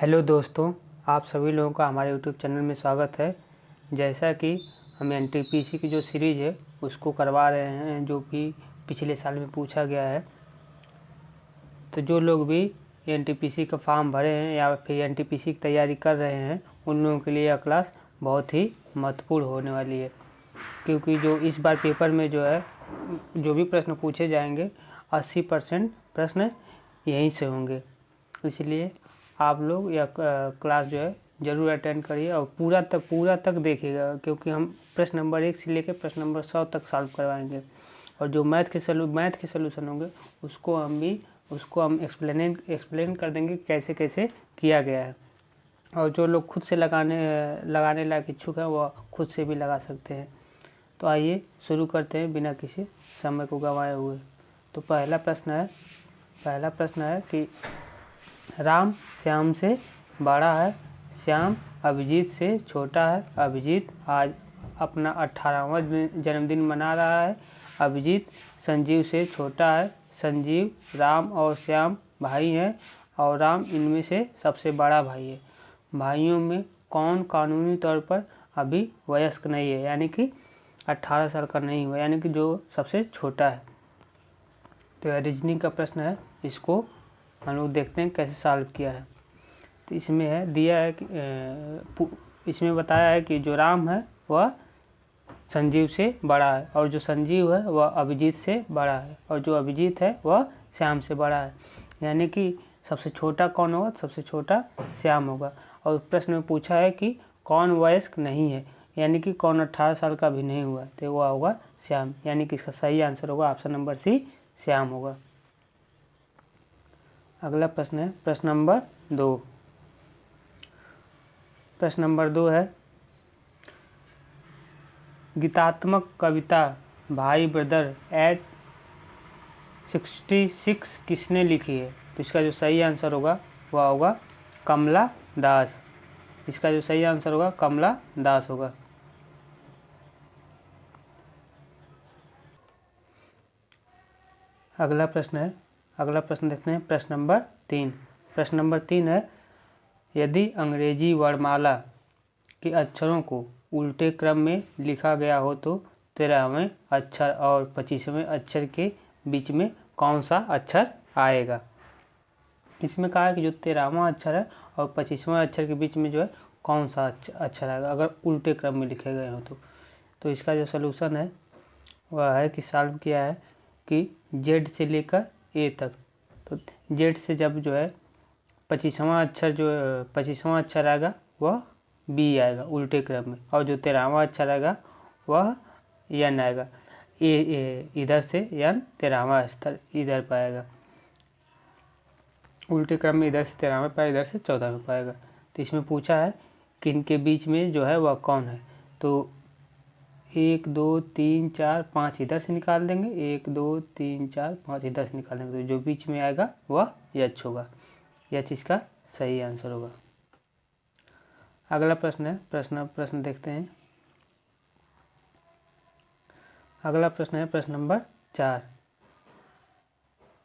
Hello दोस्तों, आप सभी लोगों का हमारे यूट्यूब चैनल में स्वागत है। जैसा कि हम एनटीपीसी की जो सीरीज़ है उसको करवा रहे हैं, जो कि पिछले साल में पूछा गया है। तो जो लोग भी एनटीपीसी का फॉर्म भरे हैं या फिर एनटीपीसी की तैयारी कर रहे हैं, उन लोगों के लिए यह क्लास बहुत ही महत्वपूर्ण होने वाली है, क्योंकि जो इस बार पेपर में जो भी प्रश्न पूछे जाएंगे 80% प्रश्न यहीं से होंगे। इसलिए आप लोग यह क्लास ज़रूर अटेंड करिए और पूरा तक देखिएगा, क्योंकि हम प्रश्न नंबर 1 से लेकर प्रश्न नंबर 100 तक सॉल्व करवाएंगे। और जो मैथ के सलूशन होंगे उसको हम एक्सप्लेन कर देंगे कैसे कैसे किया गया है। और जो लोग खुद से लगाने लायक इच्छुक हैं वो खुद से भी लगा सकते हैं। तो आइए शुरू करते हैं बिना किसी समय को गंवाए हुए। तो पहला प्रश्न है कि राम श्याम से बड़ा है, श्याम अभिजीत से छोटा है। अभिजीत आज अपना 18वां जन्मदिन मना रहा है। अभिजीत संजीव से छोटा है। संजीव राम और श्याम भाई हैं और राम इनमें से सबसे बड़ा भाई है। भाइयों में कौन कानूनी तौर पर अभी वयस्क नहीं है, यानी कि 18 साल का नहीं हुआ, यानी कि जो सबसे छोटा है। तो यह रीजनिंग का प्रश्न है, इसको हम लोग देखते हैं कैसे सॉल्व किया है। तो इसमें बताया है कि जो राम है वह संजीव से बड़ा है, और जो संजीव है वह अभिजीत से बड़ा है, और जो अभिजीत है वह श्याम से बड़ा है। यानी कि सबसे छोटा कौन होगा? सबसे छोटा श्याम होगा। और प्रश्न में पूछा है कि कौन वयस्क नहीं है, यानी कि कौन 18 साल का भी नहीं हुआ, तो वह होगा श्याम। यानी कि इसका सही आंसर होगा ऑप्शन नंबर सी, श्याम होगा। अगला प्रश्न है प्रश्न नंबर 2। प्रश्न नंबर 2 है, गीतात्मक कविता भाई ब्रदर एट 66 किसने लिखी है? तो इसका जो सही आंसर होगा वह होगा कमला दास। इसका जो सही आंसर होगा कमला दास होगा। अगला प्रश्न देखते हैं प्रश्न नंबर 3। प्रश्न नंबर 3 है, यदि अंग्रेजी वर्णमाला के अक्षरों को उल्टे क्रम में लिखा गया हो तो 13वें अक्षर और 25वें अक्षर के बीच में कौन सा अक्षर आएगा? इसमें कहा है कि जो 13वां अक्षर है और 25वां अक्षर के बीच में कौन सा अक्षर आएगा अगर उल्टे क्रम में लिखे गए हो तो इसका जो सलूशन है वह है कि सॉल्व किया है कि जेड से लेकर ए तक। तो जेड से जब 25वां अक्षर आएगा वह बी आएगा उल्टे क्रम में, और जो 13वां अक्षर आएगा वह एन आएगा। ए इधर से एन 13वां अक्षर इधर पाएगा उल्टे क्रम में, इधर से 13वें पाएगा, इधर से 14वें पाएगा। तो इसमें पूछा है कि इनके बीच में वह कौन है। तो 1 2 3 4 5 इधर से निकाल देंगे, 1 2 3 4 5 इधर से निकाल देंगे, तो जो बीच में आएगा वह एच होगा। एच इसका सही आंसर होगा। अगला प्रश्न है प्रश्न देखते हैं। अगला प्रश्न है प्रश्न नंबर 4।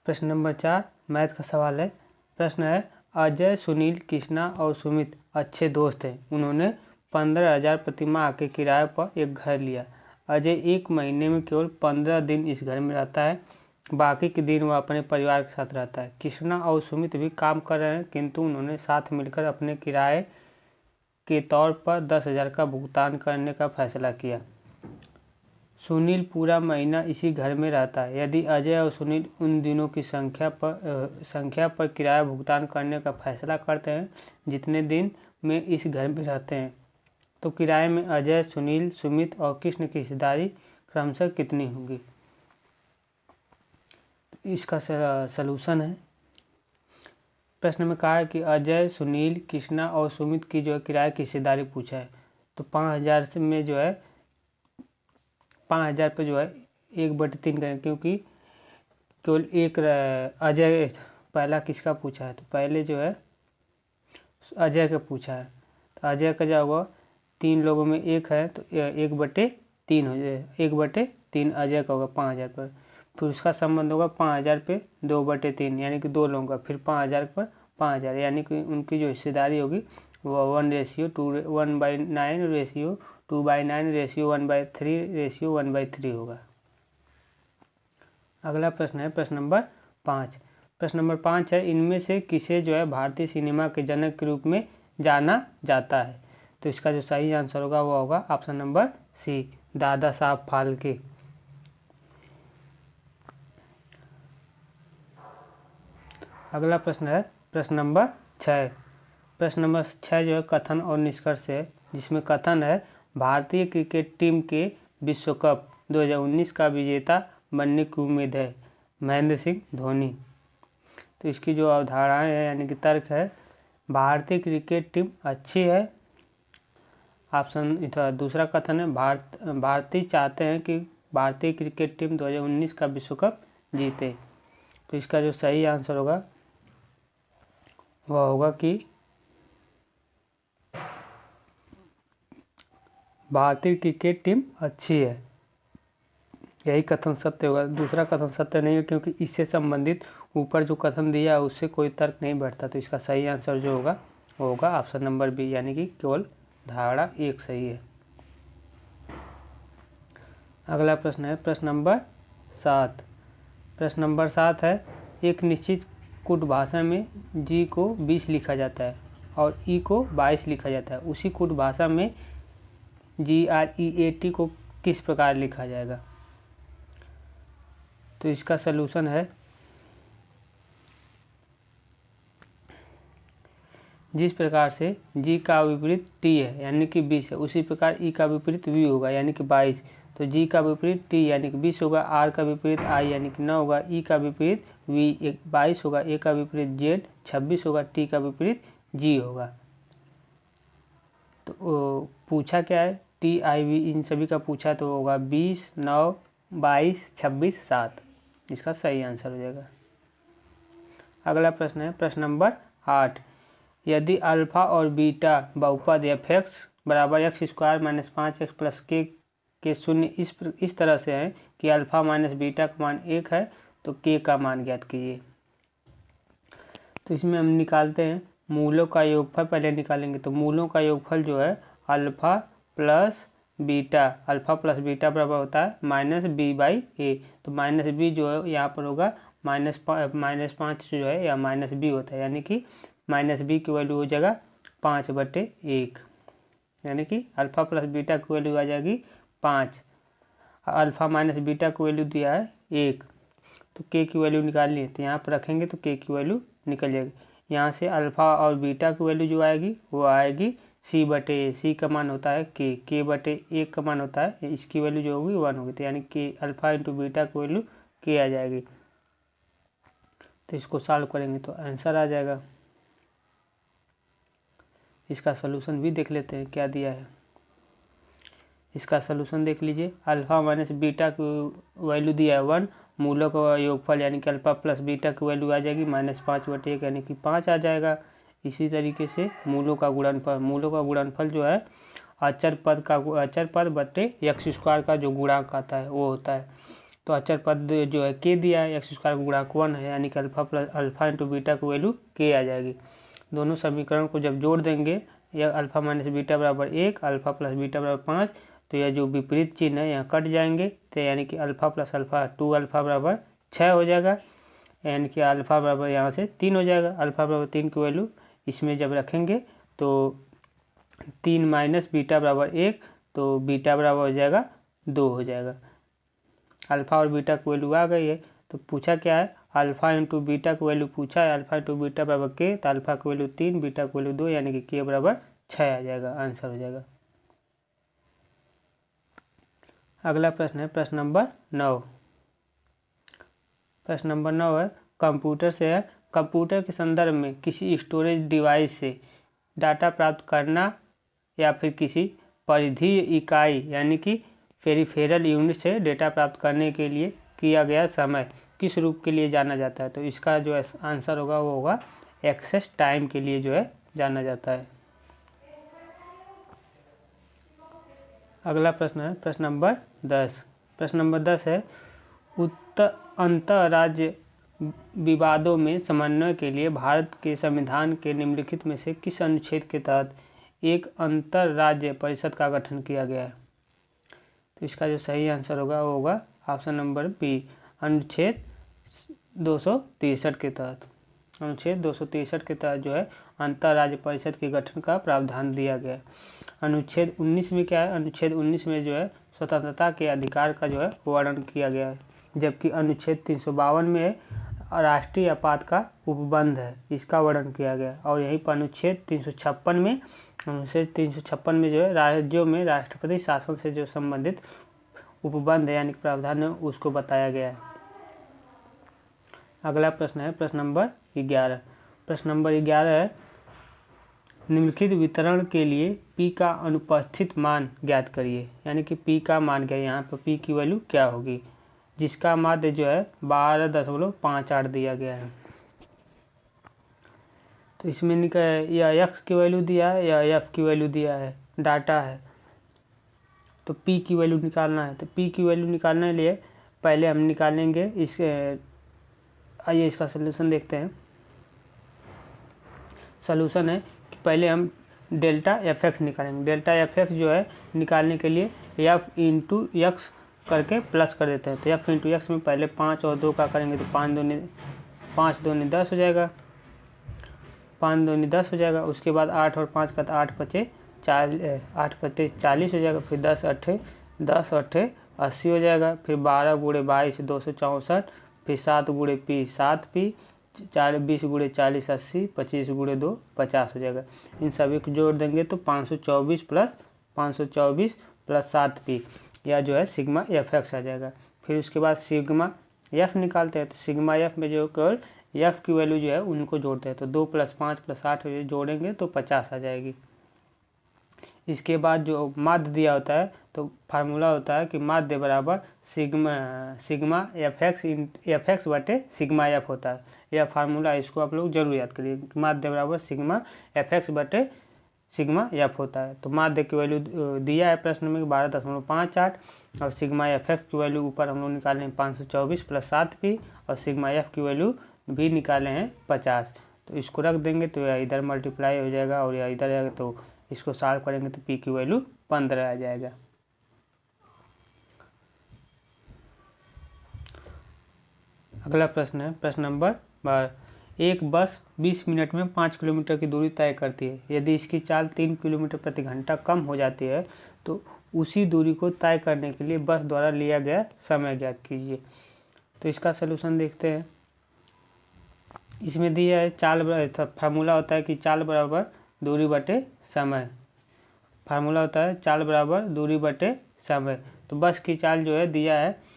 प्रश्न नंबर 4 मैथ का सवाल है। प्रश्न है, अजय, सुनील, कृष्णा और सुमित अच्छे दोस्त हैं। उन्होंने 15,000 प्रति माह के किराए पर एक घर लिया। अजय 1 महीने में केवल 15 दिन इस घर में रहता है, बाकी के दिन वह अपने परिवार के साथ रहता है। कृष्णा और सुमित भी काम कर रहे हैं, किंतु उन्होंने साथ मिलकर अपने किराए के तौर पर 10,000 का भुगतान करने का फैसला किया। सुनील पूरा महीना इसी घर में रहता है। यदि अजय और सुनील उन दिनों की संख्या पर किराया भुगतान करने का फैसला करते हैं जितने दिन में इस घर में रहते हैं, तो किराए में अजय, सुनील, सुमित और कृष्ण की हिस्सेदारी क्रमशः कितनी होगी? इसका सलूशन है, प्रश्न में कहा है कि अजय, सुनील, कृष्णा और सुमित की किराए की हिस्सेदारी पूछा है। तो 5,000 में 5,000 पे 1/3 करें, क्योंकि केवल एक अजय पहला किसका पूछा है, तो पहले अजय का पूछा है। तो अजय का क्या होगा, 3 लोगों में 1 है तो 1/3 हो जाए, 1/3 अजय का होगा 5,000 पर। फिर उसका संबंध होगा 5,000 पे 2/3, यानी कि 2 लोगों का, फिर 5,000 पर 5000, यानी कि उनकी जो हिस्सेदारी होगी वो 1:1/9 रेशियो 2/9 रेशियो 1/3 रेशियो 1/3 होगा। अगला प्रश्न है प्रश्न नंबर 5। प्रश्न नंबर 5 है, इनमें से किसे जो है भारतीय सिनेमा के जनक के रूप में जाना जाता है? तो इसका जो सही आंसर होगा वो होगा ऑप्शन नंबर सी, दादा साहब फाल्के। अगला प्रश्न है प्रश्न नंबर 6। प्रश्न नंबर 6 जो है कथन और निष्कर्ष है, जिसमें कथन है भारतीय क्रिकेट टीम के विश्व कप 2019 का विजेता बनने की उम्मीद है महेंद्र सिंह धोनी। तो इसकी जो अवधारणाएं है यानी कि तर्क है, भारतीय क्रिकेट टीम अच्छी है। ऑप्शन दूसरा कथन है भारतीय चाहते हैं कि भारतीय क्रिकेट टीम 2019 का विश्व कप जीते। तो इसका जो सही आंसर होगा वह होगा कि भारतीय क्रिकेट टीम अच्छी है, यही कथन सत्य होगा। दूसरा कथन सत्य नहीं है, क्योंकि इससे संबंधित ऊपर जो कथन दिया है उससे कोई तर्क नहीं बैठता। तो इसका सही आंसर जो होगा वो होगा ऑप्शन नंबर बी, यानी कि केवल धारणा 1 सही है। अगला प्रश्न है प्रश्न नंबर 7। प्रश्न नंबर 7 है, एक निश्चित कूट भाषा में जी को 20 लिखा जाता है और ई को 22 लिखा जाता है। उसी कूट भाषा में GREAT को किस प्रकार लिखा जाएगा? तो इसका सलूशन है, जिस प्रकार से जी का विपरीत टी है यानी कि 20 है, उसी प्रकार ई का विपरीत वी होगा यानी कि 22। तो जी का विपरीत टी यानी कि 20 होगा, आर का विपरीत आई यानी कि 9 होगा, ई का विपरीत वी 22 होगा, ए का विपरीत जेड 26 होगा, टी का विपरीत जी होगा। तो पूछा क्या है, टी आई वी इन सभी का पूछा तो होगा 20, 9, 22, 26, 7। इसका सही आंसर हो जाएगा। अगला प्रश्न है प्रश्न नंबर 8। यदि अल्फा और बीटा बहुपद f(x) बराबर x² - 5x + k के शून्य इस तरह से हैं कि अल्फा माइनस बीटा का मान 1 है, तो k का मान ज्ञात कीजिए। तो इसमें हम निकालते हैं मूलों का योगफल, पहले निकालेंगे। तो मूलों का योगफल जो है अल्फा प्लस बीटा बराबर होता है -b/a। तो -b जो है यहाँ पर होगा -5 जो है या -b होता है, यानी कि -b की वैल्यू हो जाएगा 5/1, यानी कि अल्फा प्लस बीटा की वैल्यू आ जाएगी 5। अल्फा माइनस बीटा की वैल्यू दिया है 1, तो k की वैल्यू निकालनी है। तो यहाँ पर रखेंगे तो k की वैल्यू निकल जाएगी। यहाँ से अल्फा और बीटा की वैल्यू जो आएगी वो आएगी c/a। c का मान होता है k/1 का मान होता है, इसकी वैल्यू जो होगी 1 होगी। तो यानी कि अल्फा इंटू बीटा की वैल्यू k आ जाएगी। तो इसको सॉल्व करेंगे तो आंसर आ जाएगा। इसका सलूशन भी देख लेते हैं क्या दिया है। इसका सलूशन देख लीजिए, अल्फा माइनस बीटा की वैल्यू दिया है 1, मूलों का योगफल यानी कि अल्फा प्लस बीटा की वैल्यू आ जाएगी -5/1 यानी कि 5 आ जाएगा। इसी तरीके से मूलों का गुणनफल जो है अचर पद बटे x² का जो गुणांक आता है वो होता है। तो अचर पद जो है k दिया है, x² का गुणांक 1 है, यानी कि अल्फा इंटू बीटा की वैल्यू k आ जाएगी। दोनों समीकरण को जब जोड़ देंगे, यह अल्फा माइनस बीटा बराबर 1, अल्फा प्लस बीटा बराबर 5, तो यह जो विपरीत चिन्ह है यहाँ कट जाएंगे। तो यानी कि अल्फा प्लस अल्फा 2 अल्फा बराबर 6 हो जाएगा, यानी कि अल्फा बराबर यहाँ से 3 हो जाएगा। अल्फा बराबर 3 की वैल्यू इसमें जब रखेंगे तो 3 माइनस बीटा बराबर 1, तो बीटा बराबर हो जाएगा 2 हो जाएगा। अल्फा और बीटा की वैल्यू आ गई है। तो पूछा क्या है, अल्फा इंटू बीटा की वैल्यू पूछा है, अल्फा इंटू बीटा बराबर k, तो अल्फा की वैल्यू 3, बीटा की वैल्यू 2, यानी कि k बराबर 6 आ जाएगा, आंसर हो जाएगा। अगला प्रश्न है प्रश्न नंबर 9। प्रश्न नंबर 9 है कंप्यूटर के संदर्भ में किसी स्टोरेज डिवाइस से डाटा प्राप्त करना या फिर किसी परिधीय इकाई यानी कि पेरिफेरल यूनिट से डेटा प्राप्त करने के लिए किया गया समय किस रूप के लिए जाना जाता है? तो इसका जो आंसर होगा वो होगा एक्सेस टाइम के लिए जो है जाना जाता है। अगला प्रश्न है प्रश्न नंबर 10। प्रश्न नंबर 10 है अंतर्राज्य विवादों में समन्वय के लिए भारत के संविधान के निम्नलिखित में से किस अनुच्छेद के तहत एक अंतर राज्य परिषद का गठन किया गया है? तो इसका जो सही आंसर होगा वो होगा ऑप्शन नंबर बी, अनुच्छेद 263 के तहत। अनुच्छेद 263 के तहत जो है अंतर राज्य परिषद के गठन का प्रावधान दिया गया है। अनुच्छेद 19 में क्या है? अनुच्छेद 19 में जो है स्वतंत्रता के अधिकार का जो है वर्णन किया गया है, जबकि अनुच्छेद 352 में राष्ट्रीय आपात का उपबंध है, इसका वर्णन किया गया है। और यहीं पर अनुच्छेद 356 में जो है राज्यों में राष्ट्रपति शासन से जो संबंधित उपबंध है यानी प्रावधान है उसको बताया गया है। अगला प्रश्न है प्रश्न नंबर 11। प्रश्न नंबर 11 है, निम्नलिखित वितरण के लिए P का अनुपस्थित मान ज्ञात करिए। यानी कि P का मान क्या है, यहाँ पर P की वैल्यू क्या होगी, जिसका माध्य जो है 12.58 दिया गया है। तो इसमें या x की वैल्यू दिया है या f की वैल्यू दिया है, डाटा है, तो P की वैल्यू निकालना है। तो P की वैल्यू निकालने के लिए पहले हम निकालेंगे आइए इसका सलूशन देखते हैं। सलूशन है कि पहले हम डेल्टा एफ एक्स निकालेंगे। डेल्टा एफ एक्स जो है निकालने के लिए एफ इंटू एक्स करके प्लस कर देते हैं। तो एफ इंटू एक्स में पहले 5 और 2 का करेंगे तो 5 दूनी 10 हो जाएगा, 5 दूनी 10 हो जाएगा। उसके बाद 8 और 5 का तो 8 पचे 40 हो जाएगा। फिर 10 अट्ठे 80 हो जाएगा। फिर 12 गुणे 22 264, फिर 7 गुणे पी 7 पी, 20 गुणे 40 80, 25 गुणे 2 50 हो जाएगा। इन सभी को जोड़ देंगे तो 524 प्लस 7 पी या जो है सिग्मा एफ एक्स आ जाएगा। फिर उसके बाद सिग्मा एफ निकालते हैं। तो सिग्मा एफ में जो केवल एफ की वैल्यू जो है उनको जोड़ते हैं। तो 2 + 5 + 8 जोड़ेंगे तो 50 आ जाएगी। इसके बाद जो माध्य दिया होता है तो फार्मूला होता है कि माध्य बराबर सिग्मा एफ एक्स बटे सिग्मा एफ होता है। यह फार्मूला इसको आप लोग जरूर याद करिए। माध्य बराबर सिग्मा एफ एक्स बटे सिग्मा एफ होता है। तो माध्य की वैल्यू दिया है प्रश्न में 12.58 और सिग्मा एफ एक्स की वैल्यू ऊपर हम लोग निकाले हैं 524 + 7 पी और सिग्मा एफ की वैल्यू भी निकाले हैं 50। तो इसको रख देंगे तो यह इधर मल्टीप्लाई हो जाएगा और यह इधर आएगा तो इसको सॉल्व करेंगे तो पी की वैल्यू 15 आ जाएगा। अगला प्रश्न है प्रश्न नंबर 12। एक बस 20 मिनट में 5 किलोमीटर की दूरी तय करती है। यदि इसकी चाल 3 किलोमीटर प्रति घंटा कम हो जाती है तो उसी दूरी को तय करने के लिए बस द्वारा लिया गया समय ज्ञात कीजिए। तो इसका सलूशन देखते हैं। इसमें दिया है चाल फार्मूला होता है कि चाल बराबर दूरी बटे समय। फार्मूला होता है चाल बराबर दूरी बटे समय। तो बस की चाल जो है दिया है,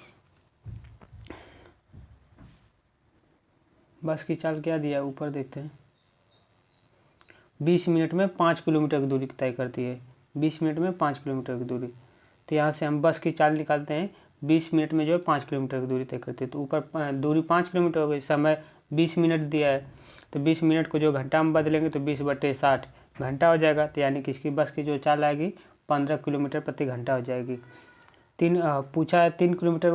बस की चाल क्या दिया है ऊपर देखते हैं। 20 मिनट में 5 किलोमीटर की दूरी तय करती है। 20 मिनट में 5 किलोमीटर की दूरी। तो यहाँ से हम बस की चाल निकालते हैं। 20 मिनट में जो है 5 किलोमीटर की दूरी तय करती है। तो ऊपर दूरी 5 किलोमीटर हो गई, समय 20 मिनट दिया है। तो 20 मिनट को जो घंटा में बदलेंगे तो 20/60 घंटा हो जाएगा। तो यानी कि इसकी बस की जो चाल आएगी 15 किलोमीटर प्रति घंटा हो जाएगी। पूछा है 3 किलोमीटर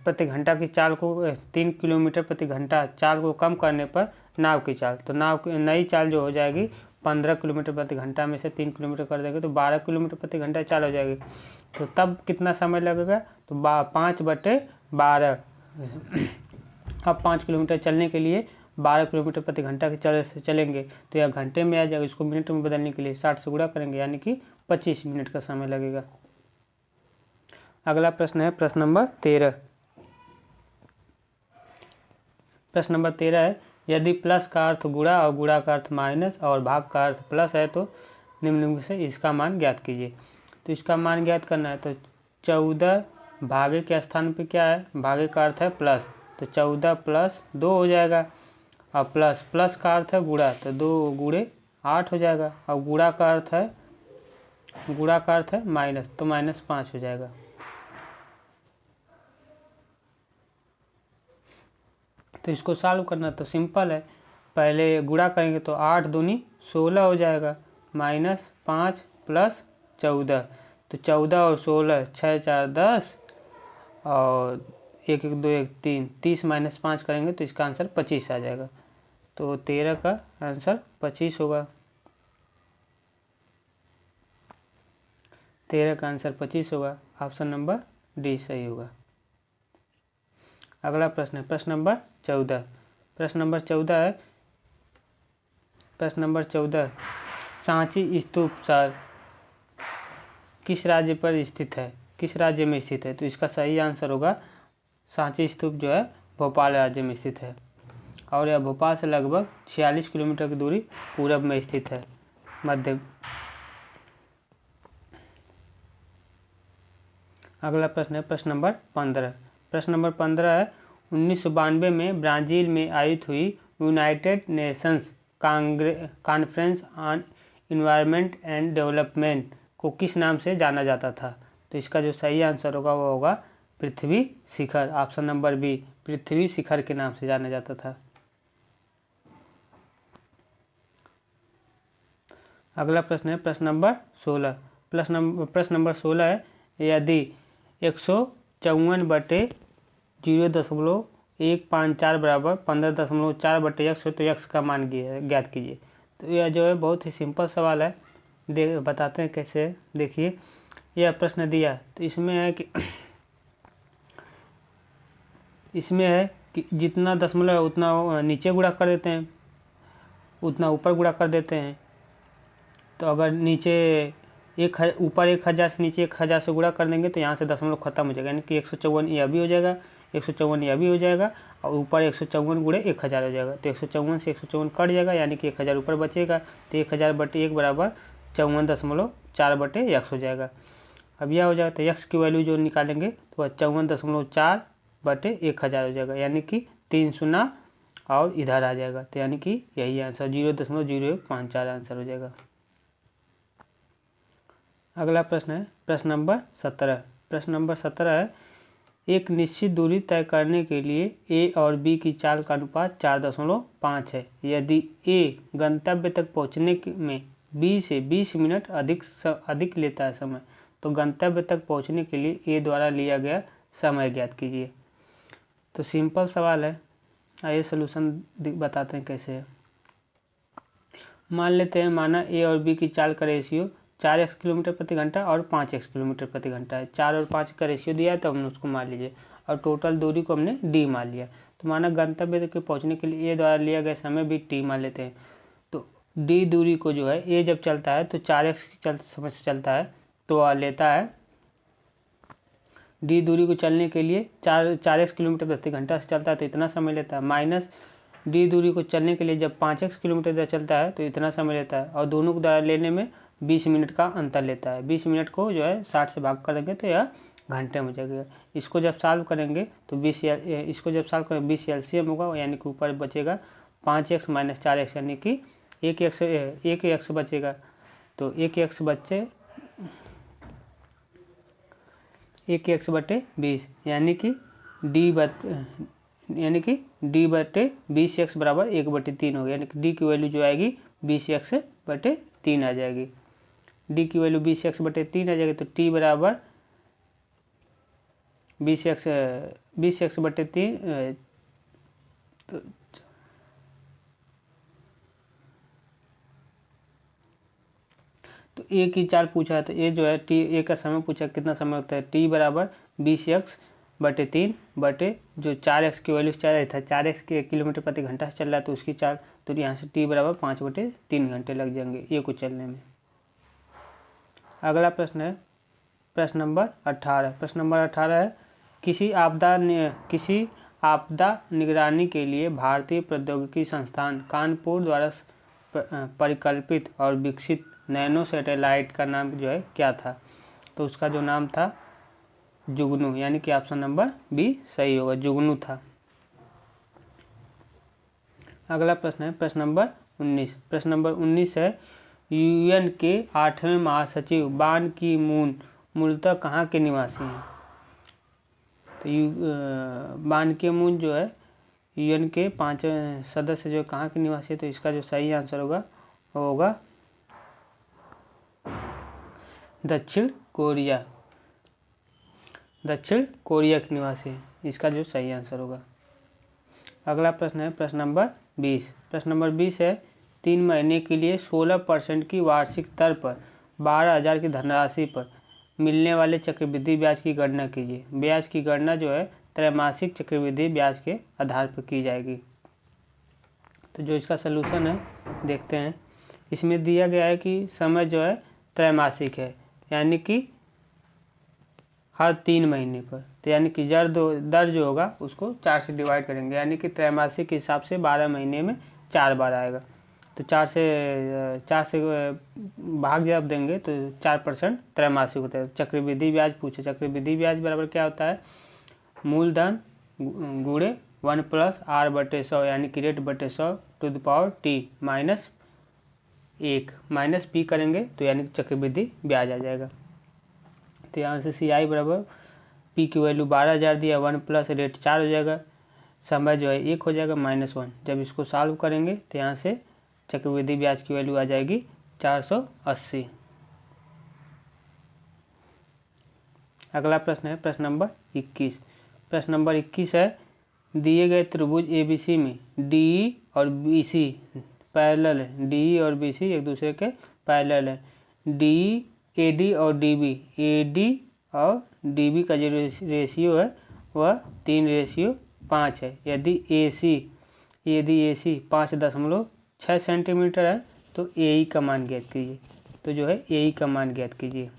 प्रति घंटा की चाल को 3 किलोमीटर प्रति घंटा चाल को कम करने पर नाव की चाल। तो नाव की नई चाल जो हो जाएगी 15 किलोमीटर प्रति घंटा में से 3 किलोमीटर कर देंगे तो 12 किलोमीटर प्रति घंटा चाल हो जाएगी। तो तब कितना समय लगेगा तो 5/12। अब 5 किलोमीटर चलने के लिए 12 किलोमीटर प्रति घंटा के चलेंगे तो यह घंटे में आ जाएगा। इसको मिनट में बदलने के लिए 60 से गुणा करेंगे यानी कि 25 मिनट का समय लगेगा। अगला प्रश्न है प्रश्न नंबर 13। प्रश्न नंबर 13 है, यदि प्लस का अर्थ गुणा और गुणा का अर्थ माइनस और भाग का अर्थ प्लस है तो निम्न से इसका मान ज्ञात कीजिए। तो इसका मान ज्ञात करना है तो 14 भागे के स्थान पे क्या है, भागे का अर्थ है प्लस, तो 14 + 2 हो जाएगा। और प्लस का अर्थ है गुणा, तो 2 गुणे 8 हो जाएगा। और गुणा का अर्थ है माइनस, तो -5 हो जाएगा। तो इसको सॉल्व करना तो सिंपल है। पहले गुणा करेंगे तो 8 दूनी 16 हो जाएगा, -5 + 14। तो 14 और 16 6 × 4 = 10 और 1 1 2 1 3, 30 माइनस 5 करेंगे तो इसका आंसर 25 आ जाएगा। तो 13 का आंसर 25 होगा। 13 का आंसर 25 होगा। ऑप्शन नंबर डी सही होगा। अगला प्रश्न है प्रश्न नंबर 14। प्रश्न नंबर 14 सांची स्तूप शहर किस राज्य पर स्थित है, किस राज्य में स्थित है? तो इसका सही आंसर होगा सांची स्तूप जो है भोपाल राज्य में स्थित है और यह भोपाल से लगभग 46 किलोमीटर की दूरी पूरब में स्थित है, मध्य। अगला प्रश्न है प्रश्न नंबर 15। प्रश्न नंबर 15 है 1992 में ब्राज़ील में आयोजित हुई United Nations conference on environment and development को किस नाम से जाना जाता था? तो इसका जो सही आंसर होगा वो होगा पृथ्वी शिखर। ऑप्शन नंबर बी, पृथ्वी शिखर के नाम से जाना जाता था। अगला प्रश्न है प्रश्न नंबर 16। प्रश्न नंबर 16 है यदि 154/0.154 बराबर 15.4/x हो तो x का मान ज्ञात कीजिए। तो यह जो है बहुत ही सिंपल सवाल है, बताते हैं कैसे। देखिए यह प्रश्न दिया तो इसमें है कि जितना दशमलव है उतना नीचे गुणा कर देते हैं, उतना ऊपर गुणा कर देते हैं। तो अगर नीचे ऊपर 1000 से नीचे 1000 से गुणा कर देंगे तो यहाँ से दशमलव खत्म हो जाएगा, यानी कि 154 यह भी हो जाएगा, 154 यह भी हो जाएगा और ऊपर 154 गुणे 1000 हो जाएगा। तो 154 से 154 कट जाएगा, यानी कि 1000 ऊपर बचेगा। तो 1000/1 बराबर 54.4/x हो जाएगा। अब यह हो जाएगा तो x की वैल्यू जो निकालेंगे तो 54.4/1000 हो जाएगा, यानी कि 3 शून्य और इधर आ जाएगा। तो यानी कि यही आंसर 0.0154 आंसर हो जाएगा। अगला प्रश्न है प्रश्न नंबर 17। प्रश्न नंबर 17 है एक निश्चित दूरी तय करने के लिए ए और बी की चाल का अनुपात 4.5 है। यदि ए गंतव्य तक पहुंचने में बी से 20 मिनट अधिक लेता है समय, तो गंतव्य तक पहुंचने के लिए ए द्वारा लिया गया समय ज्ञात कीजिए। तो सिंपल सवाल है, आइए सलूशन बताते हैं कैसे है। मान लेते हैं माना ए और बी की चाल का रेशियो 4x किलोमीटर प्रति घंटा और 5x किलोमीटर प्रति घंटा है। 4 और 5 का रेशियो दिया है तो हमने उसको मान लीजिए और टोटल दूरी को हमने d मान लिया। तो माना गंतव्य तक पहुंचने के लिए ए द्वारा लिया गया समय भी t मान लेते हैं। तो d दूरी को जो है ए जब चलता है तो 4x समय से चलता है तो लेता है d दूरी को चलने के लिए 4x किलोमीटर प्रति घंटा से चलता है तो इतना समय लेता है, माइनस d दूरी को चलने के लिए जब 5x किलोमीटर चलता है तो इतना समय लेता है और दोनों को द्वारा लेने में 20 मिनट का अंतर लेता है। 20 मिनट को जो है 60 से भाग कर देंगे तो यह घंटे में हो जाएगा। इसको जब सॉल्व करेंगे तो 20 एलसीएम होगा, यानी कि ऊपर बचेगा 5x - 4x, यानी कि 1x बचेगा। तो 1x बचे 1x/20, यानी कि d/20x बराबर 1/3 हो गया, यानी कि d की वैल्यू जो आएगी 20x/3 आ जाएगी। d की वैल्यू 20x/3 आ जाएगी तो t बराबर 20x/3 तो ए की चाल पूछा है तो ए जो है ए का समय पूछा कितना समय होता है, t बराबर 20x/3 बटे जो 4x की वैल्यू 4 था, 4x के किलोमीटर प्रति घंटा से चल रहा है तो उसकी चाल, तो यहाँ से t बराबर 5/3 घंटे लग जाएंगे ए को चलने में। अगला प्रश्न है प्रश्न नंबर 18। प्रश्न नंबर 18 है किसी आपदा निगरानी के लिए भारतीय प्रौद्योगिकी संस्थान कानपुर द्वारा परिकल्पित और विकसित नैनो सैटेलाइट का नाम जो है क्या था? तो उसका जो नाम था जुगनू, यानी कि ऑप्शन नंबर बी सही होगा, जुगनू था। अगला प्रश्न है प्रश्न नंबर 19। प्रश्न नंबर 19 है यूएन के 8वें महासचिव बान की मून मूलतः कहाँ के निवासी हैं? तो बान की मून जो है यूएन के 5वें सदस्य जो कहाँ के निवासी है, तो इसका जो सही आंसर होगा वो होगा दक्षिण कोरिया के निवासी है। इसका जो सही आंसर होगा। अगला प्रश्न है प्रश्न नंबर 20। प्रश्न नंबर 20 है 3 महीने के लिए 16% की वार्षिक दर पर 12,000 की धनराशि पर मिलने वाले चक्रवृद्धि ब्याज की गणना कीजिए। ब्याज की गणना जो है त्रैमासिक चक्रवृद्धि ब्याज के आधार पर की जाएगी। तो जो इसका सलूशन है देखते हैं। इसमें दिया गया है कि समय जो है त्रैमासिक है, यानी कि हर 3 महीने पर। तो यानी कि दर जो होगा उसको 4 से डिवाइड करेंगे, यानी कि त्रैमासिक के हिसाब से 12 महीने में 4 बार आएगा। तो 4 से भाग जब देंगे तो 4% त्रैमासिक होता है। चक्रवृद्धि ब्याज पूछे, चक्रवृद्धि ब्याज बराबर क्या होता है, मूलधन गुणे 1 + r/100 यानी कि रेट बटे 100 to the power t minus 1 minus p करेंगे तो यानी कि चक्रवृद्धि ब्याज आ जाएगा। तो यहाँ से CI बराबर पी की वैल्यू 12,000 दिया, 1 + रेट 4 हो जाएगा, समय जो है 1 हो जाएगा -1। जब इसको सॉल्व करेंगे तो यहाँ से चक्रवृद्धि ब्याज की वैल्यू आ जाएगी 480। अगला प्रश्न है प्रश्न नंबर 21। प्रश्न नंबर 21 है दिए गए त्रिभुज ABC में DE और BC पैरेलल है। DE और BC एक दूसरे के पैरेलल है। DE AD और DB और DB का जो रेशियो है वह 3:5 है। यदि AC 5.6 सेंटीमीटर है तो AE का मान ज्ञात कीजिए। तो जो है AE का मान ज्ञात कीजिए।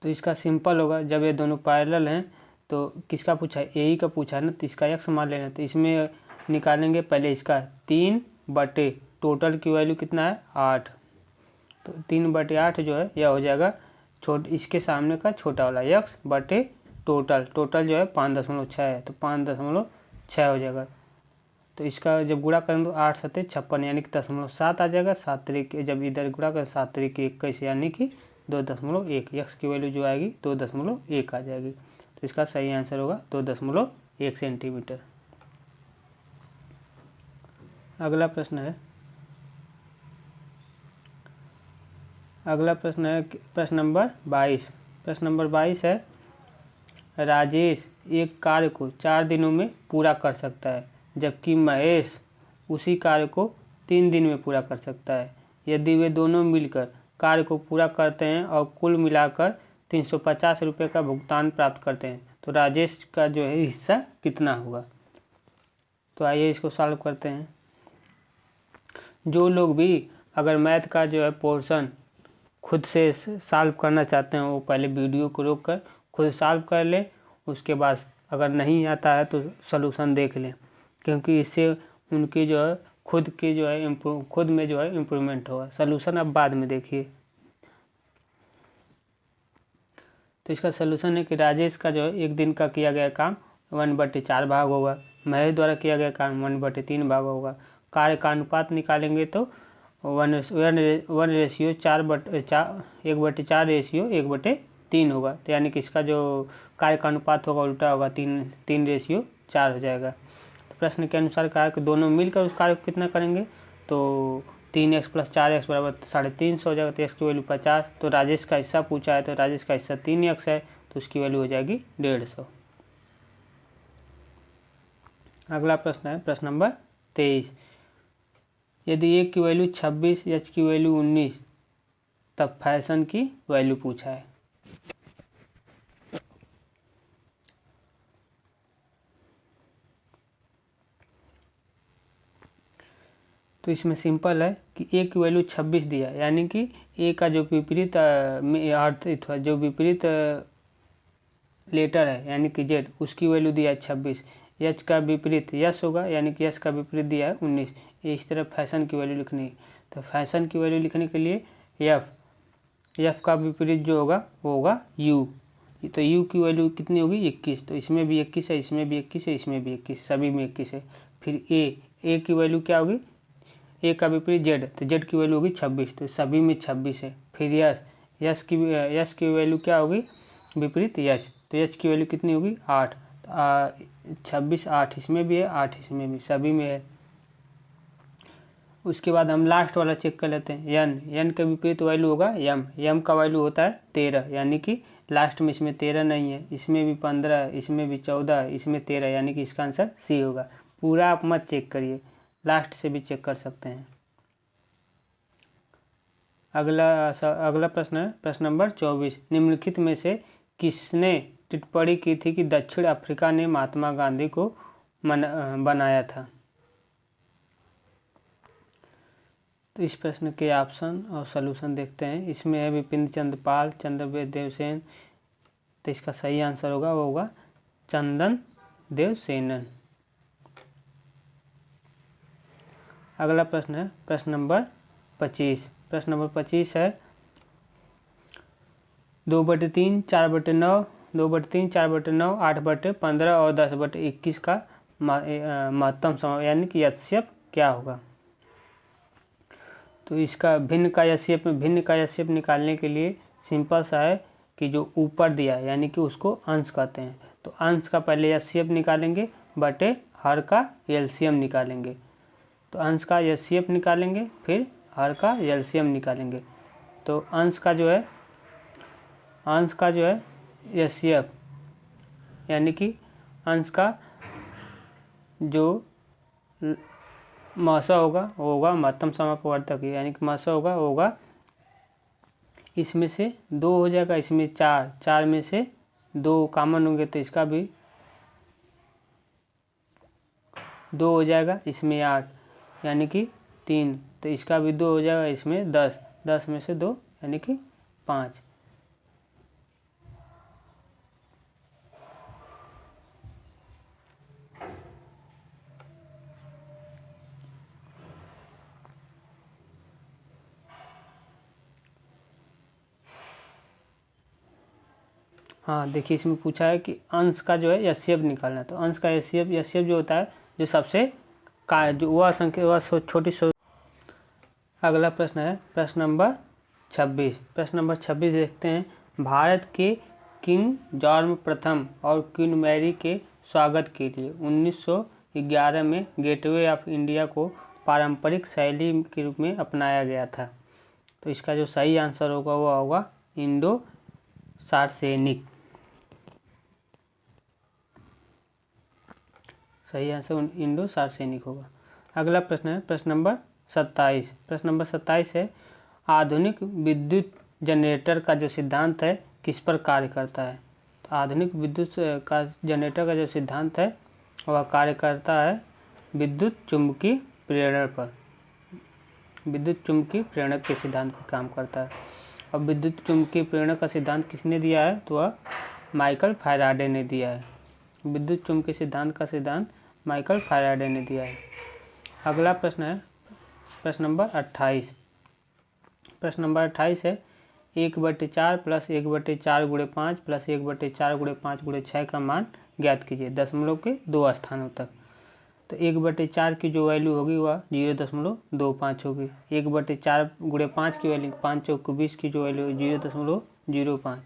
तो इसका सिंपल होगा, जब ये दोनों पैरेलल हैं तो किसका पूछा है, AE का पूछा है ना, तो इसका x मान लेना। तो इसमें निकालेंगे पहले इसका 3 बटे टोटल की वैल्यू कितना है 8। तो 3/8 जो है यह हो जाएगा इसके सामने का छोटा वाला x बटे टोटल जो है 5.6 है, तो 5.6 हो जाएगा। तो इसका जब गुणा करेंगे तो 8 × 7 = 56 यानी कि 0.7 आ जाएगा। 7 तरीके जब इधर गुणा करें 7 तरीके 21 यानी कि 2.1। x की वैल्यू जो आएगी 2.1 आ जाएगी। तो इसका सही आंसर होगा 2.1 सेंटीमीटर। अगला प्रश्न है प्रश्न नंबर 22। प्रश्न नंबर 22 है राजेश एक कार्य को 4 दिनों में पूरा कर सकता है, जबकि महेश उसी कार्य को 3 दिन में पूरा कर सकता है। यदि वे दोनों मिलकर कार्य को पूरा करते हैं और कुल मिलाकर 350 रुपये का भुगतान प्राप्त करते हैं तो राजेश का जो है हिस्सा कितना होगा। तो आइए इसको सॉल्व करते हैं। जो लोग भी अगर मैथ का जो है पोर्शन खुद से सॉल्व करना चाहते हैं वो पहले वीडियो को रोक कर खुद सॉल्व कर लें, उसके बाद अगर नहीं आता है तो सॉल्यूशन देख लें, क्योंकि इससे उनकी जो है खुद में जो है इम्प्रूवमेंट होगा। सॉल्यूशन अब बाद में देखिए। तो इसका सॉल्यूशन है कि राजेश का जो है एक दिन का किया गया काम 1/4 भाग होगा, महेश द्वारा किया गया काम 1/3 भाग होगा। कार्य का अनुपात निकालेंगे तो 1/4 होगा। तो यानी कि इसका जो कार्य का अनुपात होगा उल्टा होगा, 3:4 हो जाएगा। तो प्रश्न के अनुसार कहा है कि दोनों मिलकर उस कार्य को कितना करेंगे, तो 3x + 4x = 350 हो जाएगा। तो x की वैल्यू 50। तो राजेश का हिस्सा पूछा है तो राजेश का हिस्सा 3x है, तो उसकी वैल्यू हो जाएगी 150। अगला प्रश्न है प्रश्न नंबर 23। यदि a की वैल्यू 26, h की वैल्यू 19, तब फैशन की वैल्यू पूछा है। तो इसमें सिंपल है कि a की वैल्यू 26 दिया, यानी कि a का जो विपरीत अर्थ जो विपरीत लेटर है यानी कि z, उसकी वैल्यू दिया है 26। h का विपरीत यस होगा, यानी कि यस का विपरीत दिया है 19। इस तरह फैशन की वैल्यू लिखनी है। तो फैशन की वैल्यू लिखने के लिए एफ का विपरीत जो होगा वो होगा यू। तो यू की वैल्यू कितनी होगी 21। तो इसमें भी 21 है, इसमें भी 21 है, इसमें भी 21, सभी में 21 है। फिर ए की वैल्यू क्या होगी, ए का विपरीत जेड, तो जेड की वैल्यू होगी 26, तो सभी में 26 है। फिर यस की वैल्यू क्या होगी विपरीत एच, तो एच की वैल्यू कितनी होगी 8। 26 8 इसमें भी है, 8 इसमें भी, सभी में है। उसके बाद हम लास्ट वाला चेक कर लेते हैं। एन का विपरीत वैल्यू होगा एम का वैल्यू होता है 13, यानी कि लास्ट में इसमें 13 नहीं है, इसमें भी 15, इसमें भी 14, इसमें 13, यानी कि इसका आंसर सी होगा। पूरा आप मत चेक करिए, लास्ट से भी चेक कर सकते हैं। अगला प्रश्न है प्रश्न नंबर 24। निम्नलिखित में से किसने टिप्पणी की थी कि दक्षिण अफ्रीका ने महात्मा गांधी को बनाया था? तो इस प्रश्न के ऑप्शन और सलूशन देखते हैं। इसमें है विपिन चंद्र पाल, चंद्रदेव देवसेन, तो इसका सही आंसर होगा वो होगा चंदन देवसेनन। अगला प्रश्न है प्रश्न नंबर 25। प्रश्न नंबर 25 है 2/3, 4/9, 2/3, 4/9, 8/15 और 10/21 का महत्तम समय यानी कि एचसीएफ क्या होगा? तो इसका भिन्न का एचसीएफ निकालने के लिए सिंपल सा है कि जो ऊपर दिया है यानी कि उसको अंश कहते हैं। तो अंश का पहले एचसीएफ निकालेंगे बटे हर का एलसीएम निकालेंगे। तो अंश का एचसीएफ निकालेंगे फिर हर का एलसीएम निकालेंगे। तो अंश का जो है एचसीएफ यानी कि अंश का जो मासा होगा वो होगा महत्तम समापवर्तक, यानी कि मासा होगा इसमें से 2 हो जाएगा, इसमें 4 में से 2 कॉमन होंगे तो इसका भी 2 हो जाएगा, इसमें 8 यानी कि 3, तो इसका भी 2 हो जाएगा, इसमें 10 में से 2 यानी कि 5। हाँ देखिए, इसमें पूछा है कि अंश का जो है एचसीएफ निकालना है। तो अंश का एचसीएफ जो होता है जो सबसे जो वह संख्या वह छोटी। अगला प्रश्न है प्रश्न नंबर 26। प्रश्न नंबर 26 देखते हैं। भारत के किंग जॉर्ज प्रथम और क्वीन मैरी के स्वागत के लिए 1911 में गेटवे ऑफ इंडिया को पारंपरिक शैली के रूप में अपनाया गया था। तो इसका जो सही आंसर होगा वो होगा इंडो सार्सेनिक। सही आंसर इंडो सार्सेनिक होगा। अगला प्रश्न है प्रश्न नंबर 27। प्रश्न नंबर 27 है आधुनिक विद्युत जनरेटर का जो सिद्धांत है किस पर कार्य करता है? तो आधुनिक विद्युत का जनरेटर का जो सिद्धांत है वह कार्य करता है विद्युत चुम्बकीय प्रेरण पर। विद्युत चुम्बकीय प्रेरणक के सिद्धांत पर काम करता है। और विद्युत चुम्बकीय प्रेरणक का सिद्धांत किसने दिया है? तो वह माइकल फैराडे ने दिया है। विद्युत चुम्बकीय सिद्धांत का सिद्धांत माइकल फैराडे ने दिया है। अगला प्रश्न है प्रश्न नंबर 28। प्रश्न नंबर 28 है 1/4 प्लस 1/4 गुणे 5 प्लस 1/4 गुणे 5 गुणे 6 का मान ज्ञात कीजिए दशमलव के 2 स्थानों तक। तो 1/4 की जो वैल्यू होगी वह 0.25 होगी। 1/4 गुणे 5 की वैल्यू 5 चौक 20 की जो वैल्यू 0.05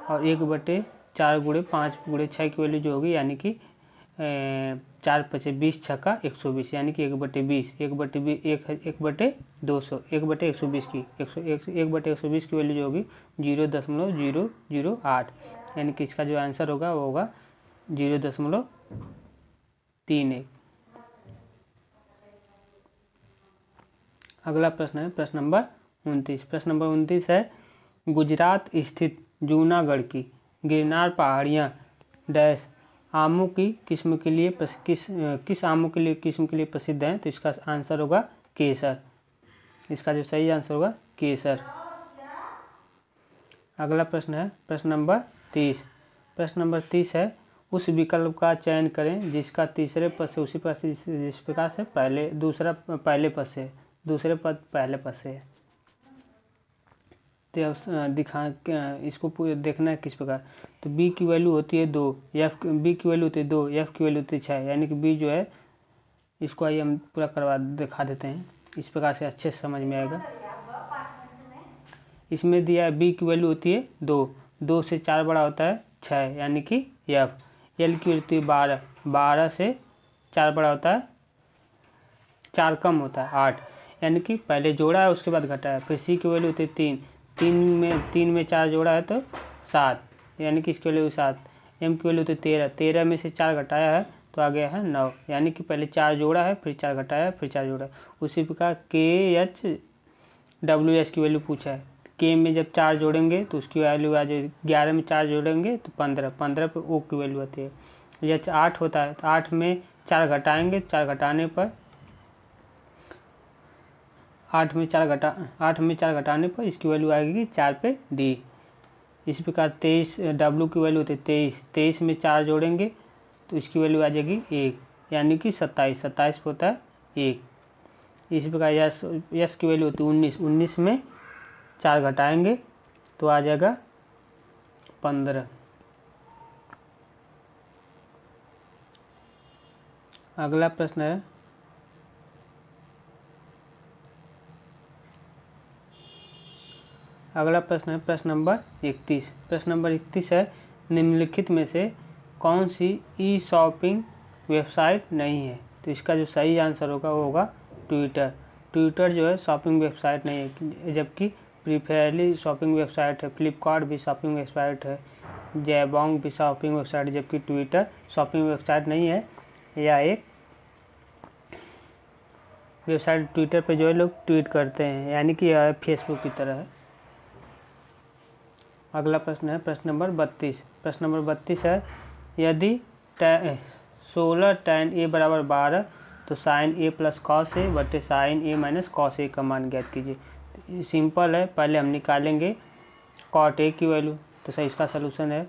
और 1/4 गुणे 5 गुणे 6 की वैल्यू जो होगी यानी कि 4 × 20 × 6 = 120 यानी कि 1/20 1/120 की 1/120 की वैल्यू जो होगी 0.008 यानी कि इसका जो आंसर होगा वो होगा 0.31। अगला प्रश्न है प्रश्न नंबर 29। प्रश्न नंबर 29 है गुजरात स्थित जूनागढ़ की गिरनार पहाड़ियाँ डैश आमों की किस्म के लिए किस आमों के लिए किस्म के लिए प्रसिद्ध हैं? तो इसका आंसर होगा केसर। इसका जो सही आंसर होगा केसर। अगला प्रश्न है प्रश्न नंबर 30। प्रश्न नंबर 30 है उस विकल्प का चयन करें जिसका तीसरे पद से उसी पद से जिस प्रकार से दूसरे पद पहले पद से है। तो इसको देखना है किस प्रकार। तो बी की वैल्यू होती है 2, बी की वैल्यू होती है 2, एफ की वैल्यू होती है 6 यानी कि बी जो है इसको आइए हम पूरा दिखा देते हैं। इस प्रकार से अच्छे से समझ में आएगा। इसमें दिया है बी की वैल्यू होती है 2 से 4 बड़ा होता है 6 यानी कि एफ। एल की वैल्यू होती है 12 से 4 बड़ा होता है 4 कम होता है 8 यानी कि पहले जोड़ा है उसके बाद घटा है। फिर सी की वैल्यू होती है 3 में 4 जोड़ा है तो 7, यानी कि इसकी वैल्यू 7। m की वैल्यू तो 13, 13 में से 4 घटाया है तो आ गया है 9, यानी कि पहले 4 जोड़ा है, फिर 4 घटाया है, फिर 4 जोड़ा है। उसी प्रकार KHWS की वैल्यू पूछा है। K में जब 4 जोड़ेंगे तो उसकी वैल्यू आ जाएगी, 11 में 4 जोड़ेंगे तो 15, 15 पे O की वैल्यू आती है। यह 8 होता है तो 8 में 4 घटाएंगे, 4 घटाने पर 8 में 4 घटाने पर इसकी वैल्यू आएगी 4 पे D। इस प्रकार 23 W की वैल्यू होती है 23, 23 में 4 जोड़ेंगे तो इसकी वैल्यू आ जाएगी 1, यानी कि 27, 27 पे होता है 1। इसी प्रकार यस की वैल्यू होती है 19, 19 में 4 घटाएंगे तो आ जाएगा 15। अगला प्रश्न है प्रश्न नंबर 31। प्रश्न नंबर 31 है, निम्नलिखित में से कौन सी ई शॉपिंग वेबसाइट नहीं है? तो इसका जो सही आंसर होगा वो होगा ट्विटर। ट्विटर जो है शॉपिंग वेबसाइट नहीं है, जबकि प्रीफेयरली शॉपिंग वेबसाइट है, फ्लिपकार्ट भी शॉपिंग वेबसाइट है, जैबोंग भी शॉपिंग वेबसाइट है, जबकि ट्विटर शॉपिंग वेबसाइट नहीं है। यह एक वेबसाइट, ट्विटर पे जो है लोग ट्वीट करते हैं, यानी कि यह फेसबुक की तरह है। अगला प्रश्न है प्रश्न नंबर 32। प्रश्न नंबर 32 है, यदि 16 tan a बराबर 12 तो sin a plus cos A बटे sin a minus cos A का मान ज्ञात कीजिए। सिंपल है, पहले हम निकालेंगे cot a की वैल्यू। तो सही इसका सलूशन है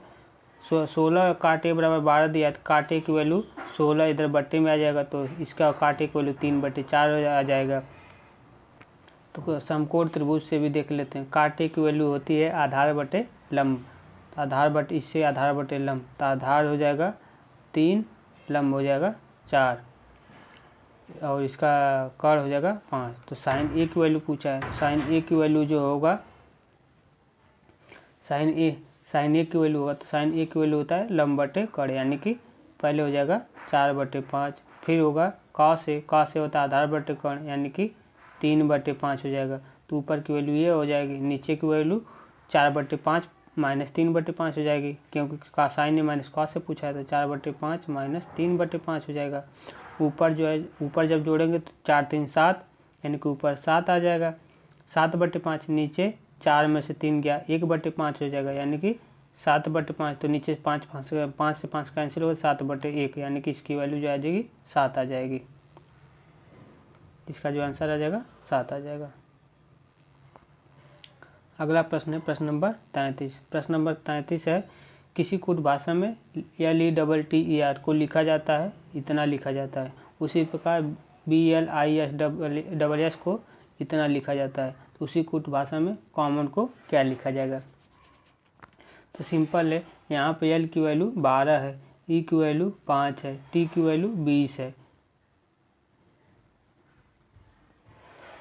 16 cot a बराबर 12 दिया है तो cot a की वैल्यू 16 इधर बट्टे में आ जाएगा, तो इसका cot a की वैल्यू 3/4 आ जाएगा। तो समकोण त्रिभुज से भी देख लेते हैं। cot a की वैल्यू होती है आधार बटे लंब, आधार बटे इससे आधार बटे लंब, तो आधार हो जाएगा 3, लंब हो जाएगा 4 और इसका कर्ण हो जाएगा 5। तो साइन ए की वैल्यू पूछा है, साइन ए की वैल्यू जो होगा साइन ए की वैल्यू होगा तो साइन ए की वैल्यू होता है लंब बटे कर्ण, यानी कि पहले हो जाएगा 4/5, फिर होगा कॉस ए होता है आधार बटे कर्ण, यानी कि 3/5 हो जाएगा। तो ऊपर की वैल्यू ये हो जाएगी, नीचे की वैल्यू 4/5 माइनस 3/5 हो जाएगी, क्योंकि साइन ए माइनस कॉस से पूछा है तो 4/5 माइनस 3/5 हो जाएगा। ऊपर जो है, ऊपर जब जोड़ेंगे तो 4 3 7, यानी कि ऊपर 7 आ जाएगा, 7/5, नीचे 4 में से 3 गया 1/5 हो जाएगा, यानी कि 7/5। तो नीचे 5 से 5 कैंसिल होगा 7/1, यानी कि इसकी वैल्यू जो आ जाएगी 7 आ जाएगी। इसका जो आंसर आ जाएगा 7 आ जाएगा। अगला प्रश्न है प्रश्न नंबर 33। प्रश्न नंबर 33 है, किसी कूट भाषा में LETTER को लिखा जाता है, इतना लिखा जाता है, उसी प्रकार BLISSS को इतना लिखा जाता है, तो उसी कूट भाषा में कॉमन को क्या लिखा जाएगा? तो सिंपल है, यहाँ पे L की वैल्यू 12 है, E की वैल्यू 5 है, T की वैल्यू 20 है,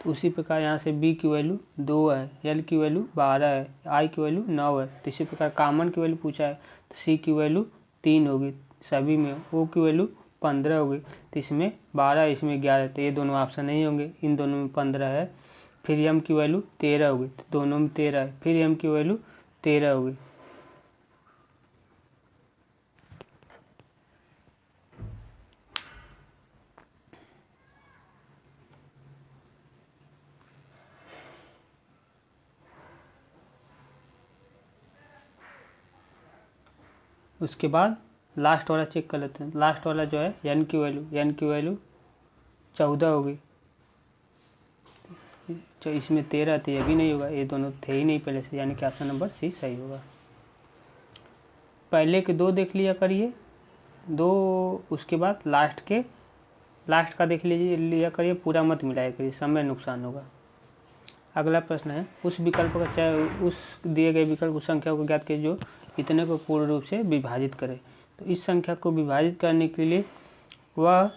तो उसी प्रकार यहाँ से B की वैल्यू 2 है, L की वैल्यू 12 है, I की वैल्यू 9 है। तो इसी प्रकार कॉमन की वैल्यू पूछा है तो C की वैल्यू 3 होगी सभी में, O की वैल्यू 15 होगी, तो इसमें 12 इसमें 11, तो ये दोनों ऑप्शन नहीं होंगे, इन दोनों में 15 है। फिर M की वैल्यू 13 होगी, तो दोनों में 13 है, फिर M की वैल्यू 13 होगी। उसके बाद लास्ट वाला चेक कर लेते हैं। लास्ट वाला जो है n की वैल्यू 14 होगी, तो इसमें 13 थी, ये भी नहीं होगा, ये दोनों थे ही नहीं पहले से, यानी कि ऑप्शन नंबर सी सही होगा। पहले के 2 देख लिया करिए 2, उसके बाद लास्ट का देख लिया करिए, पूरा मत मिलाया करिए, समय नुकसान होगा। अगला प्रश्न है, उस विकल्प का चाहे उस दिए गए विकल्प उस संख्या को ज्ञात कीजिए जो इतने को पूर्ण रूप से विभाजित करे। तो इस संख्या को विभाजित करने के लिए वह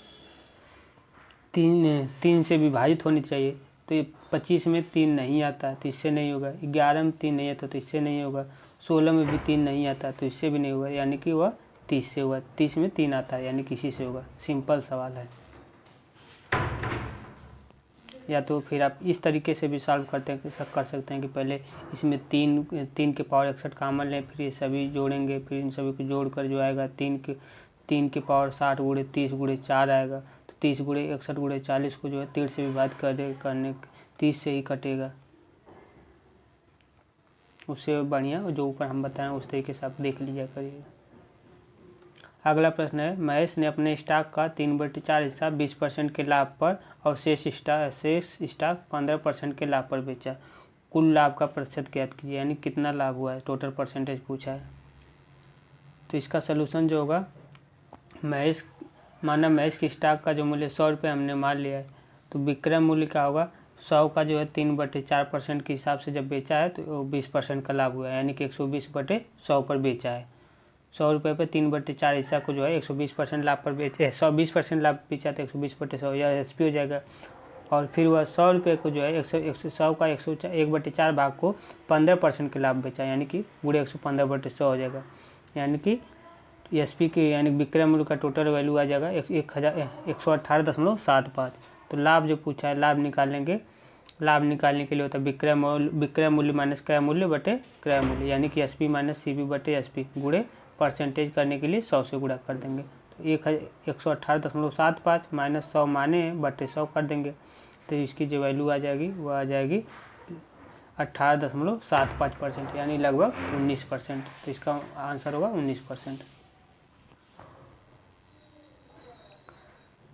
3 से विभाजित होनी चाहिए, तो ये 25 में 3 नहीं आता तो इससे नहीं होगा, 11 में 3 नहीं आता तो इससे नहीं होगा, 16 में भी 3 नहीं आता तो इससे भी नहीं होगा, यानी कि वह 30 से होगा। 30 में 3 आता है, यानी किसी से होगा। सिंपल सवाल है। या तो फिर आप इस तरीके से भी सॉल्व कर सकते हैं कि पहले इसमें 3 के पावर 61 कॉमन लें, फिर ये सभी जोड़ेंगे, फिर इन सभी को जोड़कर जो आएगा 3 के पावर 60 गुणे 30 गुणे 4 आएगा। तो 30 गुणे 61 गुणे 40 को जो है 3 से विभाजित करने 30 से ही कटेगा। उससे बढ़िया जो ऊपर हम बताएं उस तरीके से आप देख लीजिए करिएगा। अगला प्रश्न है, महेश ने अपने स्टॉक का 3/4 हिस्सा 20% के लाभ पर और शेष स्टॉक 15% के लाभ पर बेचा। कुल लाभ का प्रतिशत ज्ञात कीजिए, यानी कितना लाभ हुआ है, टोटल परसेंटेज पूछा है। तो इसका सलूशन जो होगा, महेश के स्टॉक का जो मूल्य 100 रुपये हमने मान लिया है, तो विक्रय मूल्य क्या होगा, 100 का जो है 3/4% के हिसाब से जब बेचा है तो 20% का लाभ हुआ है, यानी कि 120/100 पर बेचा है। 100 रुपये पर 3/4 हिस्सा को जो है 120% लाभ पर बेचे, 120% लाभ बेचा तो 120/100 यह एसपी हो जाएगा। और फिर वह 100 रुपये को जो है 100 का 1/4 भाग को 15% के लाभ बेचा, यानी कि गुणे 115/100 हो जाएगा, यानी कि एसपी की यानी विक्रय मूल्य का टोटल वैल्यू आ जाएगा 118.75। तो लाभ जो पूछा है, लाभ निकालने के लिए होता है विक्रय मूल्य माइनस क्रय मूल्य बटे क्रय मूल्य, यानी कि एसपी माइनस सीबी बटे एसपी गुणे परसेंटेज करने के लिए 100 से गुणा कर देंगे। तो 118.75 माइनस 100 माने बटे 100 कर देंगे, तो इसकी जो वैल्यू आ जाएगी वो आ जाएगी 18.75%, यानी लगभग 19%। तो इसका आंसर होगा 19%।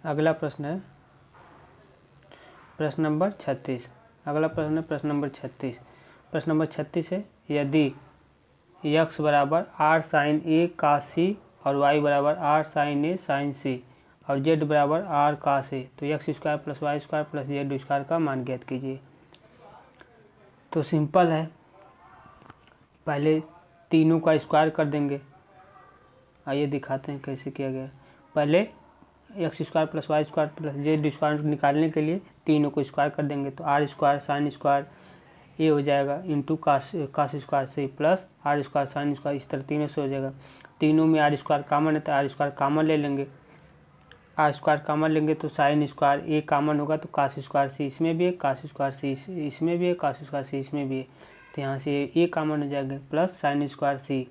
अगला प्रश्न है प्रश्न नंबर 36। अगला प्रश्न है प्रश्न नंबर 36। प्रश्न नंबर 36 है, यदि x बराबर r sine a cos c और y बराबर r sine a sine c और z बराबर r cos a, तो x square plus y square plus z square का मान ज्ञात कीजिए। तो सिंपल है, पहले तीनों का स्क्वायर कर देंगे। आइए दिखाते हैं कैसे किया गया। पहले x square plus y square plus z square निकालने के लिए तीनों को स्क्वायर कर देंगे। तो r square sine square a हो जाएगा इंटू कास स्क्वायर से plus r square sine square, इस तरह तीनों से हो जाएगा। तीनों में आर स्क्वायर कॉमन है तो आर स्क्वायर कॉमन ले लेंगे। आर स्क्वायर कॉमन लेंगे तो साइन स्क्वायर ए कॉमन होगा, तो कास स्क्वायर सी इसमें भी है, कास स्क्वायर सी इसमें भी है, कास स्क्वायर सी इसमें भी है, तो यहाँ से ए कॉमन हो जाएगा प्लस साइन स्क्वायर सी,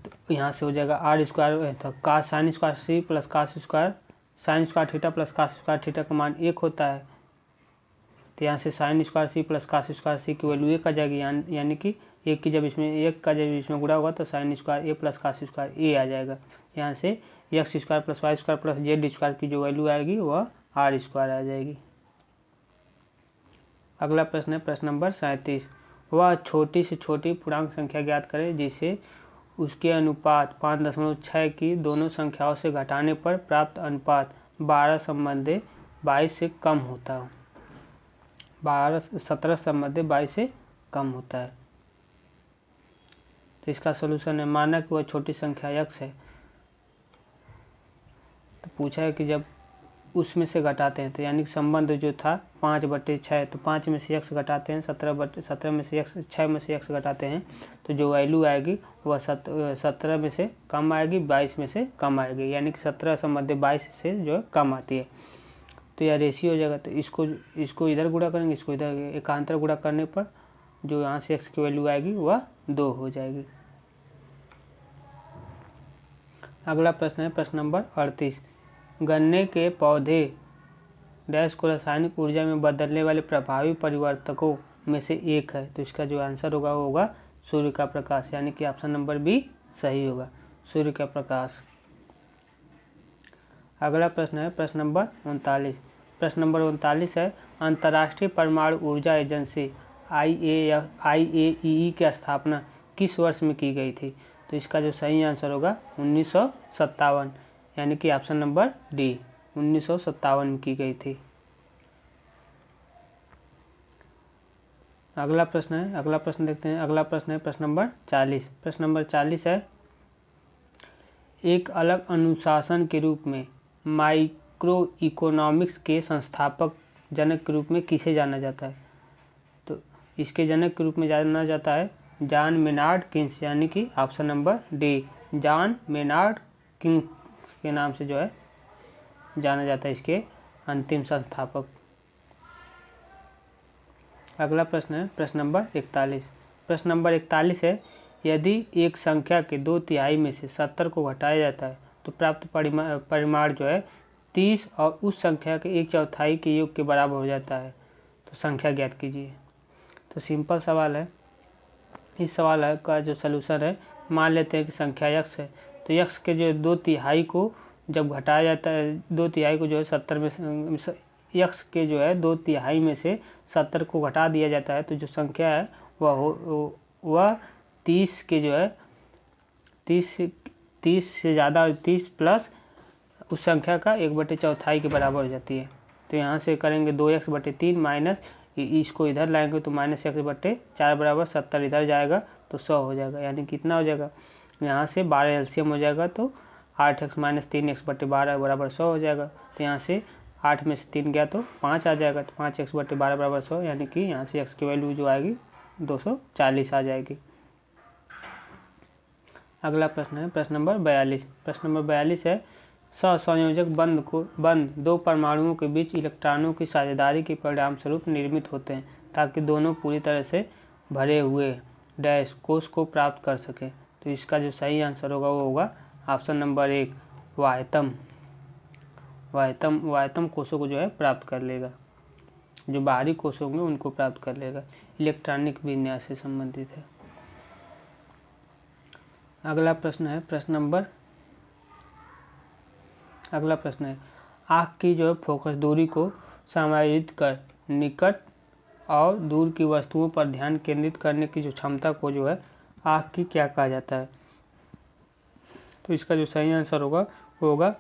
तो यहाँ से हो जाएगा आर स्क्वायर, तो cos sine square C plus cos square sine square theta plus cos square theta का मान 1 होता है। तो यहाँ से sine square C plus cos square C की वैल्यू 1 आ जाएगी, यानी कि एक का जब इसमें गुणा होगा तो sine square a plus cos square a आ जाएगा। यहाँ से x square plus y square plus z square की जो वैल्यू आएगी वह आर स्क्वायर आ जाएगी। अगला प्रश्न है प्रश्न नंबर 37। वह छोटी से छोटी पूर्णांक संख्या ज्ञात करें जिसे उसके अनुपात 5.6 की दोनों संख्याओं से घटाने पर प्राप्त अनुपात 12 संबंधी 22 से कम होता हो। 17 संबंधी 22 से कम होता है। तो इसका सलूशन है, माना कि वह छोटी संख्या x है, तो पूछा है कि जब उसमें से घटाते हैं तो यानी कि संबंध जो था 5/6, तो 5 में से x घटाते हैं, 17 में से x 6 में से x घटाते हैं, तो जो वैल्यू आएगी वह 17 में से कम आएगी, 22 में से कम आएगी, यानी कि 17 संबंधी 22 से जो है कम आती है। तो यह रेशियो हो जाएगा। तो इसको इधर गुणा करेंगे, इसको इधर एकांतर गुणा करने पर जो यहाँ से x की वैल्यू आएगी वह 2 हो जाएगी। अगला प्रश्न है प्रश्न नंबर 38। गन्ने के पौधे डैश को रासायनिक ऊर्जा में बदलने वाले प्रभावी परिवर्तकों में से एक है, तो इसका जो आंसर होगा वो होगा सूर्य का प्रकाश, यानी कि ऑप्शन नंबर बी सही होगा, सूर्य का प्रकाश। अगला प्रश्न है प्रश्न नंबर 39। प्रश्न नंबर 39 है, अंतर्राष्ट्रीय परमाणु ऊर्जा एजेंसी IAEA की स्थापना किस वर्ष में की गई थी? तो इसका जो सही आंसर होगा 1957, यानी कि ऑप्शन नंबर डी 1957 में की गई थी। अगला प्रश्न देखते हैं। अगला प्रश्न है प्रश्न नंबर 40। प्रश्न नंबर 40 है, एक अलग अनुशासन के रूप में माइक्रो इकोनॉमिक्स के संस्थापक जनक के रूप में किसे जाना जाता है? तो इसके जनक के रूप में जाना जाता है जॉन मेनार्ड किन्स, यानी कि option number D John Maynard Keynes के नाम से जो है जाना जाता है इसके अंतिम संस्थापक। अगला प्रश्न है प्रश्न नंबर 41। प्रश्न नंबर 41 है, यदि एक संख्या के 2/3 में से 70 को घटाया जाता है तो प्राप्त परिमाण जो है 30 और उस संख्या के 1/4 के योग के बराबर हो जाता है, तो संख्या ज्ञात कीजिए। तो सिंपल सवाल है। इस सवाल का जो सलूशन है, मान लेते हैं कि संख्या यक्स है, तो यक्स के जो 2/3 को जब घटाया जाता है, 2/3 को जो है 70 में, यक्स के जो है 2/3 में से 70 को घटा दिया जाता है, तो जो संख्या है वह 30 के जो है 30 से ज़्यादा, 30 प्लस उस संख्या का 1/4 के बराबर हो जाती है। तो यहाँ से करेंगे 2x/3 माइनस इसको इधर लाएंगे तो -x/4 बराबर 70 इधर जाएगा तो 100 हो जाएगा। यानी कितना हो जाएगा, यहाँ से 12 एलसीएम हो जाएगा तो 8x - 3x/12 बराबर 100 हो जाएगा। तो यहाँ से 8 में से 3 गया तो 5 आ जाएगा, तो 5x/12 बराबर 100, यानी कि यहाँ से x की वैल्यू जो आएगी 240 आ जाएगी। अगला प्रश्न है प्रश्न नंबर 42। प्रश्न नंबर 42 है, सहसंयोजक बंध दो परमाणुओं के बीच इलेक्ट्रॉनों की साझेदारी के परिणाम स्वरूप निर्मित होते हैं ताकि दोनों पूरी तरह से भरे हुए डैश कोष को प्राप्त कर सकें। तो इसका जो सही आंसर होगा वो होगा ऑप्शन नंबर 1, वाह्यतम कोषों को जो है प्राप्त कर लेगा, जो बाहरी कोष होंगे उनको प्राप्त कर लेगा। इलेक्ट्रॉनिक विन्यास से संबंधित है। अगला प्रश्न है आँख की जो है फोकस दूरी को समायोजित कर निकट और दूर की वस्तुओं पर ध्यान केंद्रित करने की जो क्षमता को जो है आँख की क्या कहा जाता है। तो इसका जो सही आंसर होगा वो होगा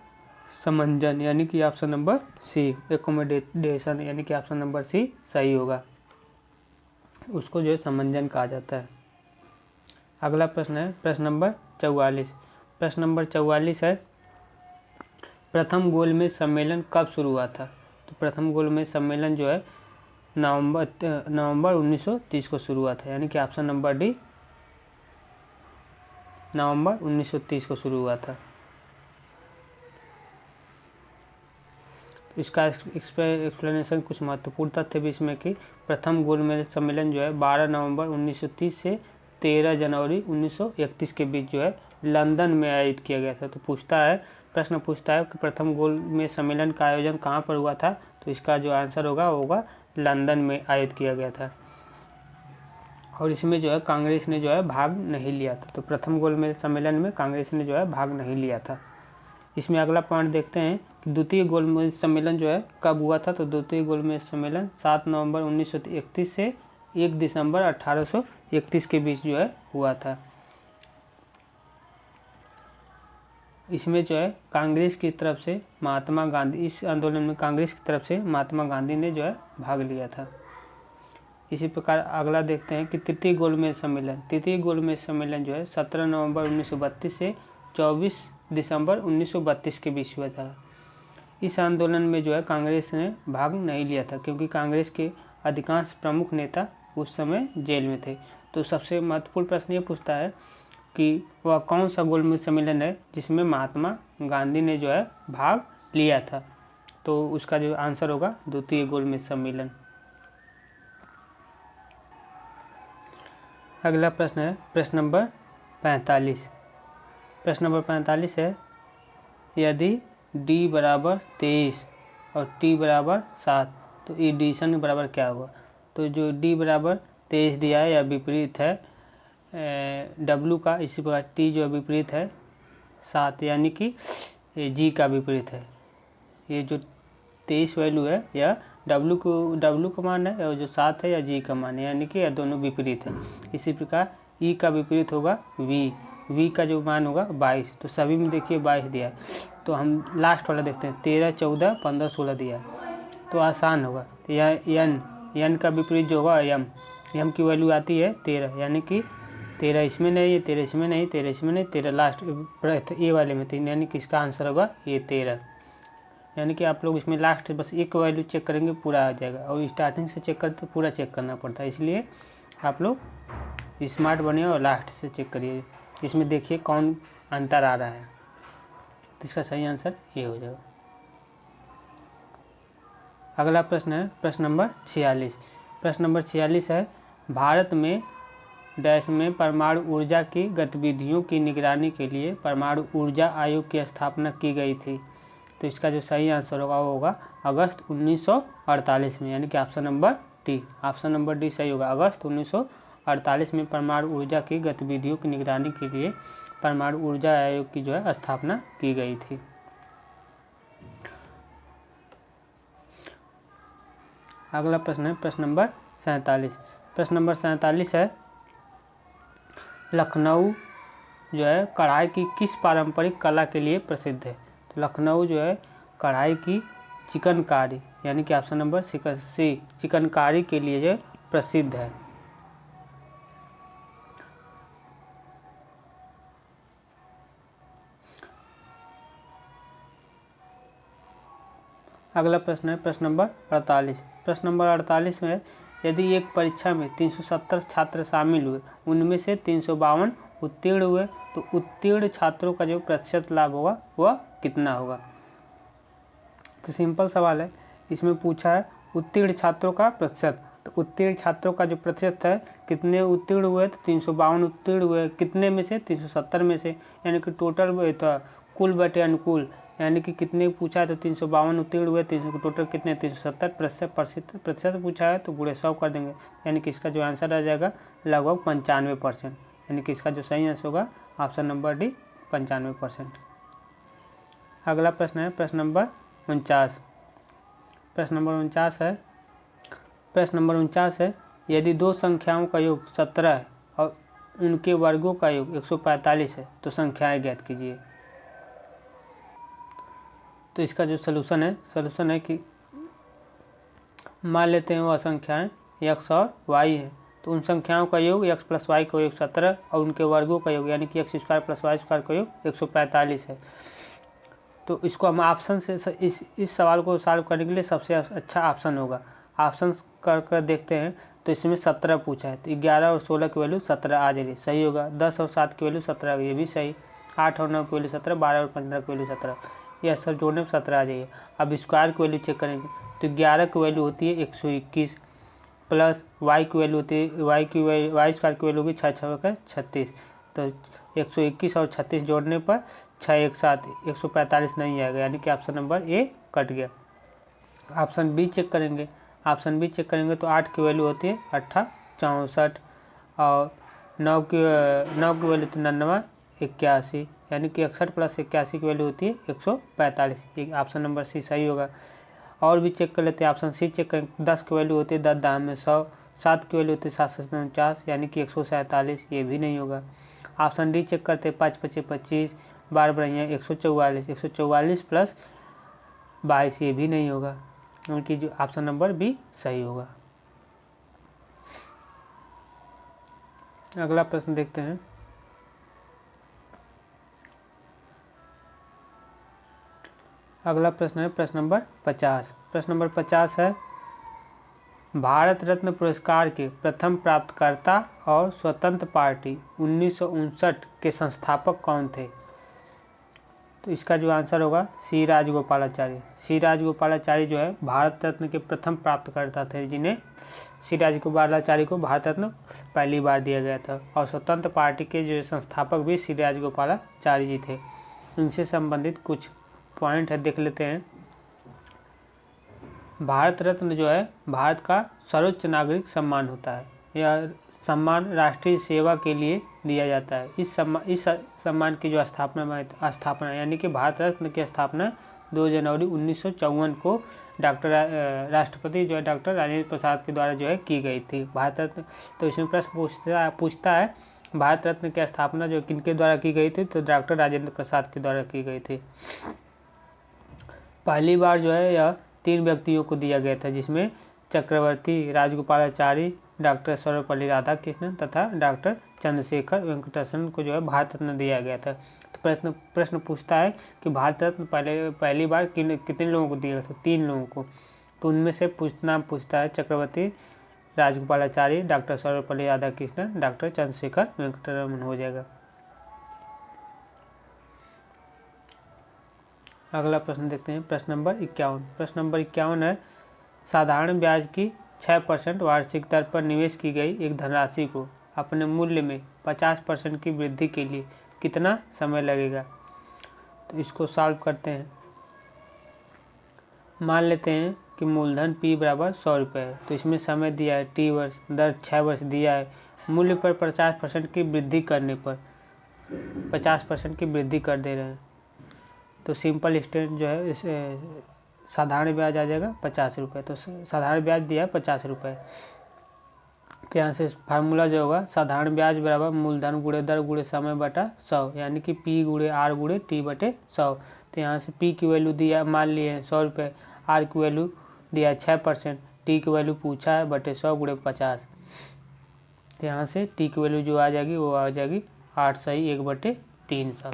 समंजन, यानी कि ऑप्शन नंबर सी, एकोमोडेशन, यानी कि ऑप्शन नंबर सी सही होगा। उसको जो है समंजन कहा जाता है। अगला प्रश्न है प्रश्न नंबर 44। प्रश्न नंबर 44 है, प्रथम गोलमेज सम्मेलन कब शुरू हुआ था। तो प्रथम गोलमेज सम्मेलन जो है नवंबर 1930 को शुरू हुआ था, यानी कि ऑप्शन नंबर डी, नवंबर 1930 को शुरू हुआ था। इसका एक्सप्लेनेशन कुछ महत्वपूर्ण तथ्य भी इसमें कि प्रथम गोलमेज सम्मेलन जो है 12 नवंबर 1930 से 13 जनवरी 1931 के बीच जो है लंदन में आयोजित किया गया था। तो प्रश्न पूछता है कि प्रथम गोलमेज सम्मेलन का आयोजन कहाँ पर हुआ था। तो इसका जो आंसर होगा वो होगा लंदन में आयोजित किया गया था, और इसमें जो है कांग्रेस ने जो है भाग नहीं लिया था। तो प्रथम गोलमेज सम्मेलन में कांग्रेस ने जो है भाग नहीं लिया था। इसमें अगला पॉइंट देखते हैं कि द्वितीय गोलमेज सम्मेलन जो है कब हुआ था। तो द्वितीय गोलमेज सम्मेलन 7 नवंबर 1931 से 1 दिसंबर 1831 के बीच जो है हुआ था। इसमें जो है कांग्रेस की तरफ से महात्मा गांधी, इस आंदोलन में कांग्रेस की तरफ से महात्मा गांधी ने जो है भाग लिया था। इसी प्रकार अगला देखते हैं कि तृतीय गोलमेज सम्मेलन जो है 17 नवंबर 1932 से 24 दिसंबर 1932 के बीच हुआ था। इस आंदोलन में जो है कांग्रेस ने भाग नहीं लिया था, क्योंकि कांग्रेस के अधिकांश प्रमुख नेता उस समय जेल में थे। तो सबसे महत्वपूर्ण प्रश्न ये पूछता है कि वह कौन सा गोलमेज सम्मेलन है जिसमें महात्मा गांधी ने जो है भाग लिया था। तो उसका जो आंसर होगा द्वितीय गोलमेज सम्मेलन। अगला प्रश्न है प्रश्न नंबर 45। प्रश्न नंबर 45 है, यदि d बराबर 23 और t बराबर 7 तो एडिशन बराबर क्या होगा। तो जो d बराबर 23 दिया है या विपरीत है w का, इसी प्रकार t जो विपरीत है 7, यानी कि g का विपरीत है। ये जो 23 वैल्यू है या w का मान है और जो 7 है या g का मान है, यानी कि यह दोनों विपरीत है। इसी प्रकार e का विपरीत होगा v का जो मान होगा 22। तो सभी में देखिए 22 दिया है। तो हम लास्ट वाला देखते हैं, 13, 14, 15, 16 दिया है, तो आसान होगा। तो यह n का विपरीत जो होगा m की वैल्यू आती है 13, यानी कि 13 इसमें नहीं है, 13 इसमें नहीं, 13 इसमें नहीं, 13 लास्ट ए वाले में 3, यानी कि इसका आंसर होगा ये 13। यानी कि आप लोग इसमें लास्ट बस एक वैल्यू चेक करेंगे पूरा आ जाएगा, और स्टार्टिंग से चेक करते पूरा चेक करना पड़ता है। इसलिए आप लोग स्मार्ट बनिए और लास्ट से चेक करिए, इसमें देखिए कौन अंतर आ रहा है। तो इसका सही आंसर ये हो जाएगा। अगला प्रश्न है प्रश्न नंबर 46। प्रश्न नंबर 46 है, भारत में डैश में परमाणु ऊर्जा की गतिविधियों की निगरानी के लिए परमाणु ऊर्जा आयोग की स्थापना की गई थी। तो इसका जो सही आंसर होगा वो होगा अगस्त 1948 में, यानी कि option number D. Option number D सही होगा। अगस्त 1948 में परमाणु ऊर्जा की गतिविधियों की निगरानी के लिए परमाणु ऊर्जा आयोग की जो है स्थापना की गई थी। अगला प्रश्न है प्रश्न नंबर 47। प्रश्न नंबर 47 है, लखनऊ जो है कढ़ाई की किस पारंपरिक कला के लिए प्रसिद्ध है। तो लखनऊ जो है कढ़ाई की चिकनकारी, यानी कि ऑप्शन नंबर सी चिकनकारी के लिए जो प्रसिद्ध है। अगला प्रश्न है प्रश्न नंबर 48। प्रश्न नंबर 48 में, यदि एक परीक्षा में 370 छात्र शामिल हुए, उनमें से 352 उत्तीर्ण हुए, तो उत्तीर्ण छात्रों का जो प्रतिशत लाभ होगा वह कितना होगा। तो सिंपल सवाल है, इसमें पूछा है उत्तीर्ण छात्रों का प्रतिशत। तो उत्तीर्ण छात्रों का जो प्रतिशत है, कितने उत्तीर्ण हुए, तो 352 उत्तीर्ण हुए, कितने में से, 370 में से, यानी कि टोटल तो कुल बटे अनुकूल, यानी कि कितने पूछा है, तो 352 उत्तीर्ण हुए, 300 टोटल कितने, 370 प्रतिशत पूछा है तो गुणे 100 कर देंगे, यानी कि इसका जो आंसर आ जाएगा लगभग 95%, यानी कि इसका जो सही आंसर होगा ऑप्शन नंबर डी 95%। अगला प्रश्न है प्रश्न नंबर 49। प्रश्न नंबर 49 है, यदि दो संख्याओं का योग 17 है और उनके वर्गों का योग 145 है तो संख्याएं ज्ञात कीजिए। तो इसका जो सलूशन है कि मान लेते हैं वह संख्याएं x और y है, तो उन संख्याओं का योग x प्लस वाई का योग 17 और उनके वर्गों का योग यानी कि x square plus y square का योग 145 है। तो इसको हम ऑप्शन से इस सवाल को सॉल्व करने के लिए सबसे अच्छा ऑप्शन होगा। ऑप्शन कर देखते हैं, तो इसमें 17 पूछा है, तो 11 और 16 की वैल्यू 17 आ जाएगी, सही होगा। 10 और 7 की वैल्यू 17, ये भी सही। 8 और 9 की वैल्यू 17, 12 और 15 की वैल्यू 17, यह सब जोड़ने में 17 आ जाइए। अब स्क्वायर की वैल्यू चेक करेंगे, तो 11 की वैल्यू होती है 121 प्लस वाई की वैल्यू होती है वाई स्क्वायर की वैल्यू होगी 6 6 36, तो 121 और 36 जोड़ने पर 6 1 7 145 नहीं आएगा, यानी कि ऑप्शन नंबर ए कट गया। ऑप्शन बी चेक करेंगे, तो 8 की वैल्यू होती है 8 64 और 9 की वैल्यू 99 81, यानी कि 61 प्लस 81 की वैल्यू होती है 145, ऑप्शन नंबर सी सही होगा। और भी चेक कर लेते हैं, ऑप्शन सी चेक करें, 10 की वैल्यू होती है 10 दाम में 100, 7 की वैल्यू होती है 749, यानी कि 147, ये भी नहीं होगा। ऑप्शन डी चेक करते हैं, 5 5 25 12 बढ़िया 144 प्लस 22, ये भी नहीं होगा, क्योंकि जो ऑप्शन नंबर बी सही होगा। अगला प्रश्न देखते हैं। अगला प्रश्न है प्रश्न नंबर 50। प्रश्न नंबर 50 है, भारत रत्न पुरस्कार के प्रथम प्राप्तकर्ता और स्वतंत्र पार्टी 1959 के संस्थापक कौन थे। तो इसका जो आंसर होगा सी राजगोपालाचारी। सी राजगोपालाचारी जो है भारत रत्न के प्रथम प्राप्तकर्ता थे, जिन्हें सी राजगोपालाचारी को भारत रत्न पहली बार दिया गया था, और स्वतंत्र पार्टी के जो संस्थापक भी सी राजगोपालाचारी जी थे। इनसे संबंधित कुछ पॉइंट है, देख लेते हैं। भारत रत्न जो है भारत का सर्वोच्च नागरिक सम्मान होता है। यह सम्मान राष्ट्रीय सेवा के लिए दिया जाता है। इस सम्मान की जो स्थापना यानी कि भारत रत्न की स्थापना 2 जनवरी 1954 को राष्ट्रपति जो है डॉक्टर राजेंद्र प्रसाद के द्वारा जो है की गई थी। भारत रत्न, तो इसमें प्रश्न पूछता है भारत रत्न की स्थापना जो किनके द्वारा की गई थी, तो डॉक्टर राजेंद्र प्रसाद के द्वारा की गई थी। पहली बार जो है यह 3 व्यक्तियों को दिया गया था, जिसमें चक्रवर्ती राजगोपालाचारी, डॉक्टर सर्वपल्ली राधाकृष्णन तथा डॉक्टर चंद्रशेखर वेंकटेश्वरन को जो है भारत रत्न दिया गया था। तो प्रश्न पूछता है कि भारत रत्न पहली बार कितने लोगों को दिया गया था, 3 लोगों को। तो उनमें से नाम पूछता है चक्रवर्ती राजगोपालाचारी, डॉक्टर सर्वपल्ली राधाकृष्णन, डॉक्टर चंद्रशेखर वेंकटरमन हो जाएगा। अगला प्रश्न देखते हैं, प्रश्न नंबर 51। प्रश्न नंबर 51 है, साधारण ब्याज की 6% वार्षिक दर पर निवेश की गई एक धनराशि को अपने मूल्य में 50% की वृद्धि के लिए कितना समय लगेगा। तो इसको सॉल्व करते हैं। मान लेते हैं कि मूलधन P बराबर 100 रुपये है, तो इसमें समय दिया है T वर्ष, दर 6 वर्ष दिया है, मूल्य पर 50% की वृद्धि करने पर 50% की वृद्धि कर दे रहे हैं। तो सिंपल स्टेट जो है इस साधारण ब्याज आ जाएगा 50 रुपये। तो साधारण ब्याज दिया है 50 रुपये। तो यहाँ से फार्मूला जो होगा साधारण ब्याज बराबर मूलधन गुणे दर गुणे समय बटा 100, यानी कि P गुणे R गुणे T बटे 100। तो यहाँ से P की वैल्यू दिया मान लिए हैं 100 रुपये, R की वैल्यू दिया है 6%, T की वैल्यू पूछा है बटे 100 गुणे 50। तो यहाँ से T की वैल्यू जो आ जाएगी वो आ जाएगी 8 सही 1/300।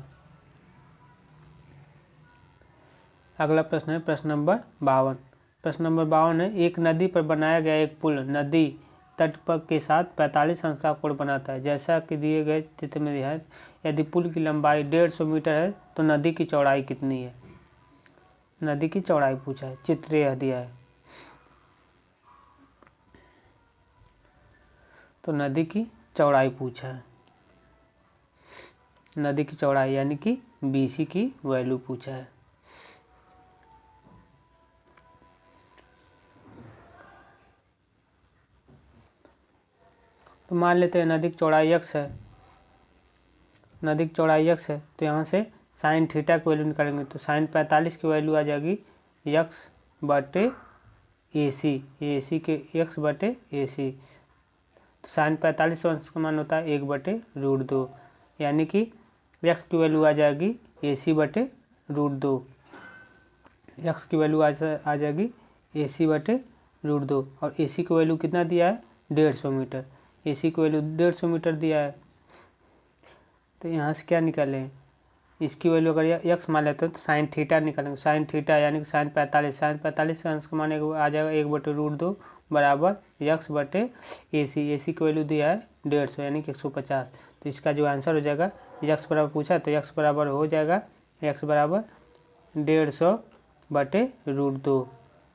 अगला प्रश्न है प्रश्न नंबर 52। प्रश्न नंबर 52 है, एक नदी पर बनाया गया एक पुल नदी तट पर के साथ 45 अंश का कोण बनाता है। जैसा कि दिए गए चित्र में दिया है, यदि पुल की लंबाई 150 मीटर है तो नदी की चौड़ाई कितनी है। नदी की चौड़ाई पूछा है, चित्र यह दिया है। तो नदी की चौड़ाई पूछा है, नदी की चौड़ाई यानी कि BC की वैल्यू पूछा है। तो मान लेते हैं नदी की चौड़ाई x है, नदी की चौड़ाई x है, तो यहाँ से साइन थीटा की वैल्यू निकालेंगे। तो साइन 45 की वैल्यू आ जाएगी x बटे AC, AC के x बटे AC। तो साइन 45 अंश का मान होता है 1/√2, यानी कि x की वैल्यू आ जाएगी AC बटे √2, x की वैल्यू आ जाएगी AC बटे √2। और AC की वैल्यू कितना दिया है 150 मीटर, AC की वैल्यू 150 मीटर दिया है। तो यहाँ से क्या निकालें, इसकी वैल्यू अगर x मान लेते हैं तो साइन थीटा निकालेंगे। साइन थीटा यानी कि साइन 45 का अंश का मान आ जाएगा 1/√2 बराबर x बटे AC। AC की वैल्यू दिया है 150 यानी कि 150। तो इसका जो आंसर हो जाएगा x बराबर पूछा तो x बराबर हो जाएगा x बराबर 150 बटे √2,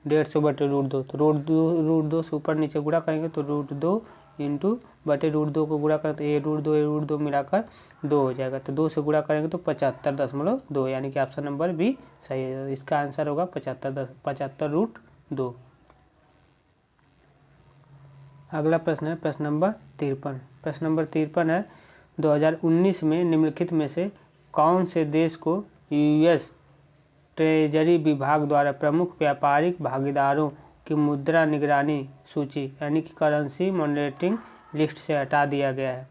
150 बटे √2। तो √2 से ऊपर नीचे गुणा करेंगे तो √2 इंटू बटे √2 को गुणा करें तो ये √2 मिलाकर 2 हो जाएगा। तो 2 से गुणा करेंगे तो 75.2, यानी कि ऑप्शन नंबर बी सही है। इसका आंसर होगा 75/2। अगला प्रश्न है प्रश्न नंबर 53। प्रश्न नंबर 53 है, 2019 में निम्नलिखित में से कौन से देश को US ट्रेजरी विभाग द्वारा प्रमुख व्यापारिक भागीदारों की मुद्रा निगरानी सूची यानी कि करेंसी मॉनिटरिंग लिस्ट से हटा दिया गया है।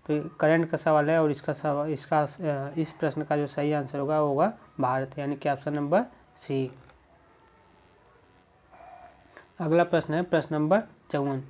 तो करंट का सवाल है और इस प्रश्न का जो सही आंसर होगा वो होगा भारत, यानी कि ऑप्शन नंबर सी। अगला प्रश्न है प्रश्न नंबर 54।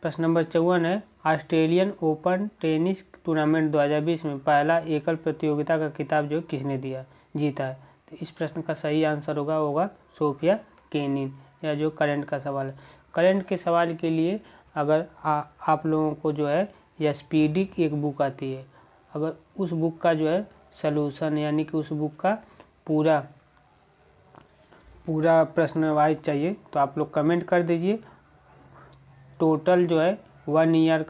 प्रश्न नंबर 54 है, ऑस्ट्रेलियन ओपन टेनिस टूर्नामेंट 2020 में पहला एकल प्रतियोगिता का खिताब जो किसने जीता है। तो इस प्रश्न का सही आंसर होगा सोफिया केनिन। या जो करंट का सवाल है, करंट के सवाल के लिए अगर आप लोगों को जो है SPD की एक बुक आती है, अगर उस बुक का जो है सलूशन यानी कि उस बुक का पूरा प्रश्न वाइज चाहिए तो आप लोग कमेंट कर दीजिए। टोटल जो है 1 ईयर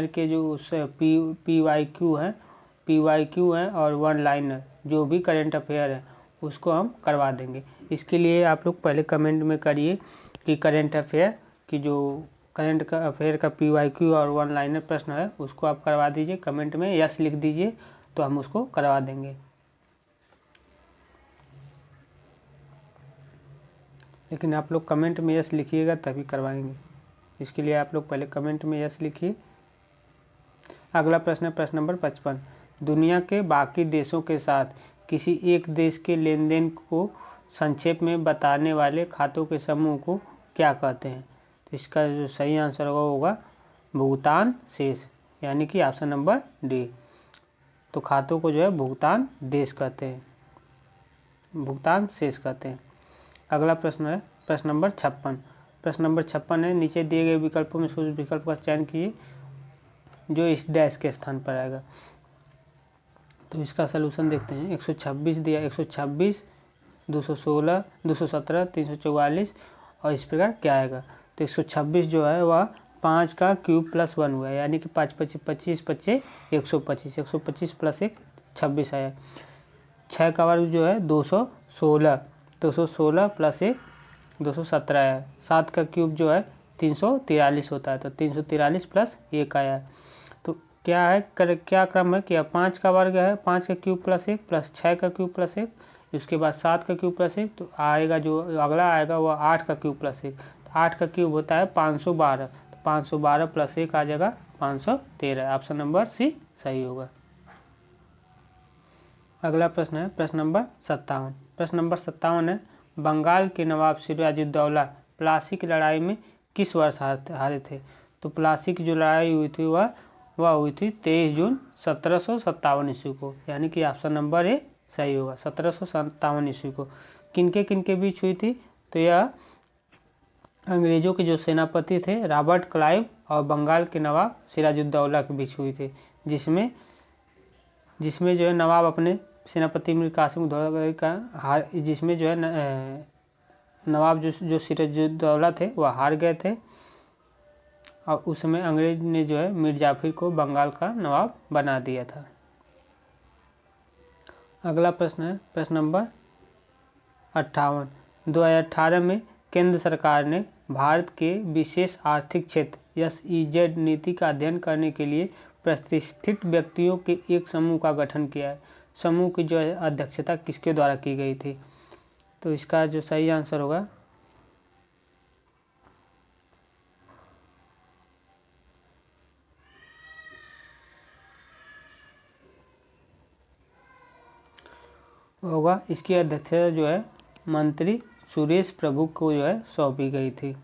के जो उस PYQ है और 1 लाइनर जो भी करंट अफेयर है उसको हम करवा देंगे। इसके लिए आप लोग पहले कमेंट में करिए कि करंट अफेयर की जो करंट का अफेयर का PYQ और 1 लाइनर प्रश्न है उसको आप करवा दीजिए। कमेंट में यस लिख दीजिए तो हम उसको करवा देंगे। लेकिन आप लोग कमेंट में यस लिखिएगा तभी करवाएंगे, इसके लिए आप लोग पहले कमेंट में यस लिखिए। अगला प्रश्न है प्रश्न नंबर 55। दुनिया के बाकी देशों के साथ किसी एक देश के लेन देन को संक्षेप में बताने वाले खातों के समूह को क्या कहते हैं। तो इसका जो सही आंसर होगा भुगतान शेष, यानी कि ऑप्शन नंबर डी। तो खातों को जो है भुगतान देश कहते हैं, भुगतान शेष कहते हैं। अगला प्रश्न है प्रश्न नंबर 56। प्रश्न नंबर 56 है, नीचे दिए गए विकल्पों में से उस विकल्प का चयन कीजिए जो इस डैश के स्थान पर आएगा। तो इसका सलूशन देखते हैं। 126 दिया, 126, 216, 217, 344 और इस प्रकार क्या आएगा। तो 126 जो है वह 5 का क्यूब प्लस 1 हुआ है, यानी कि 5 25 25 25 125, 125 प्लस 1 26 आया। 6 का वर्ग जो है 216, 216 प्लस 1 217 है। 7 का क्यूब जो है 343 होता है, तो 343 प्लस 1 आया है। तो क्या है, क्या क्रम है, क्या 5 का वर्ग है 5 का क्यूब प्लस 1 प्लस 6 का क्यूब प्लस 1, उसके बाद 7 का क्यूब प्लस 1, तो आएगा जो अगला आएगा वह 8 का क्यूब प्लस 1। तो 8 का क्यूब होता है 512, तो 512 प्लस 1 आ जाएगा 513। ऑप्शन नंबर सी सही होगा। अगला प्रश्न है प्रश्न नंबर 57। प्रश्न नंबर 57 है, बंगाल के नवाब सिराजुद्दौला प्लासी की लड़ाई में किस वर्ष हारे थे। तो प्लासी की जो लड़ाई हुई थी वह हुई थी 23 जून 1757 ईस्वी को, यानी कि ऑप्शन नंबर ए सही होगा। 1757 ईस्वी को किनके बीच हुई थी, तो यह अंग्रेजों के जो सेनापति थे रॉबर्ट क्लाइव और बंगाल के नवाब सिराजुद्दौला के बीच हुई थी, जिसमें जो है नवाब अपने सेनापति मीर कासिम उद-दौला का जिसमें जो है नवाब जो सिराजुद्दौला थे वह हार गए थे, और उसमें अंग्रेज ने जो है मीर जाफर को बंगाल का नवाब बना दिया था। अगला प्रश्न है प्रश्न नंबर 58। 2018 में केंद्र सरकार ने भारत के विशेष आर्थिक क्षेत्र SEZ नीति का अध्ययन करने के लिए प्रतिष्ठित व्यक्तियों के एक समूह का गठन किया है। समूह की जो है अध्यक्षता किसके द्वारा की गई थी, तो इसका जो सही आंसर होगा इसकी अध्यक्षता जो है मंत्री सुरेश प्रभु को जो है सौंपी गई थी।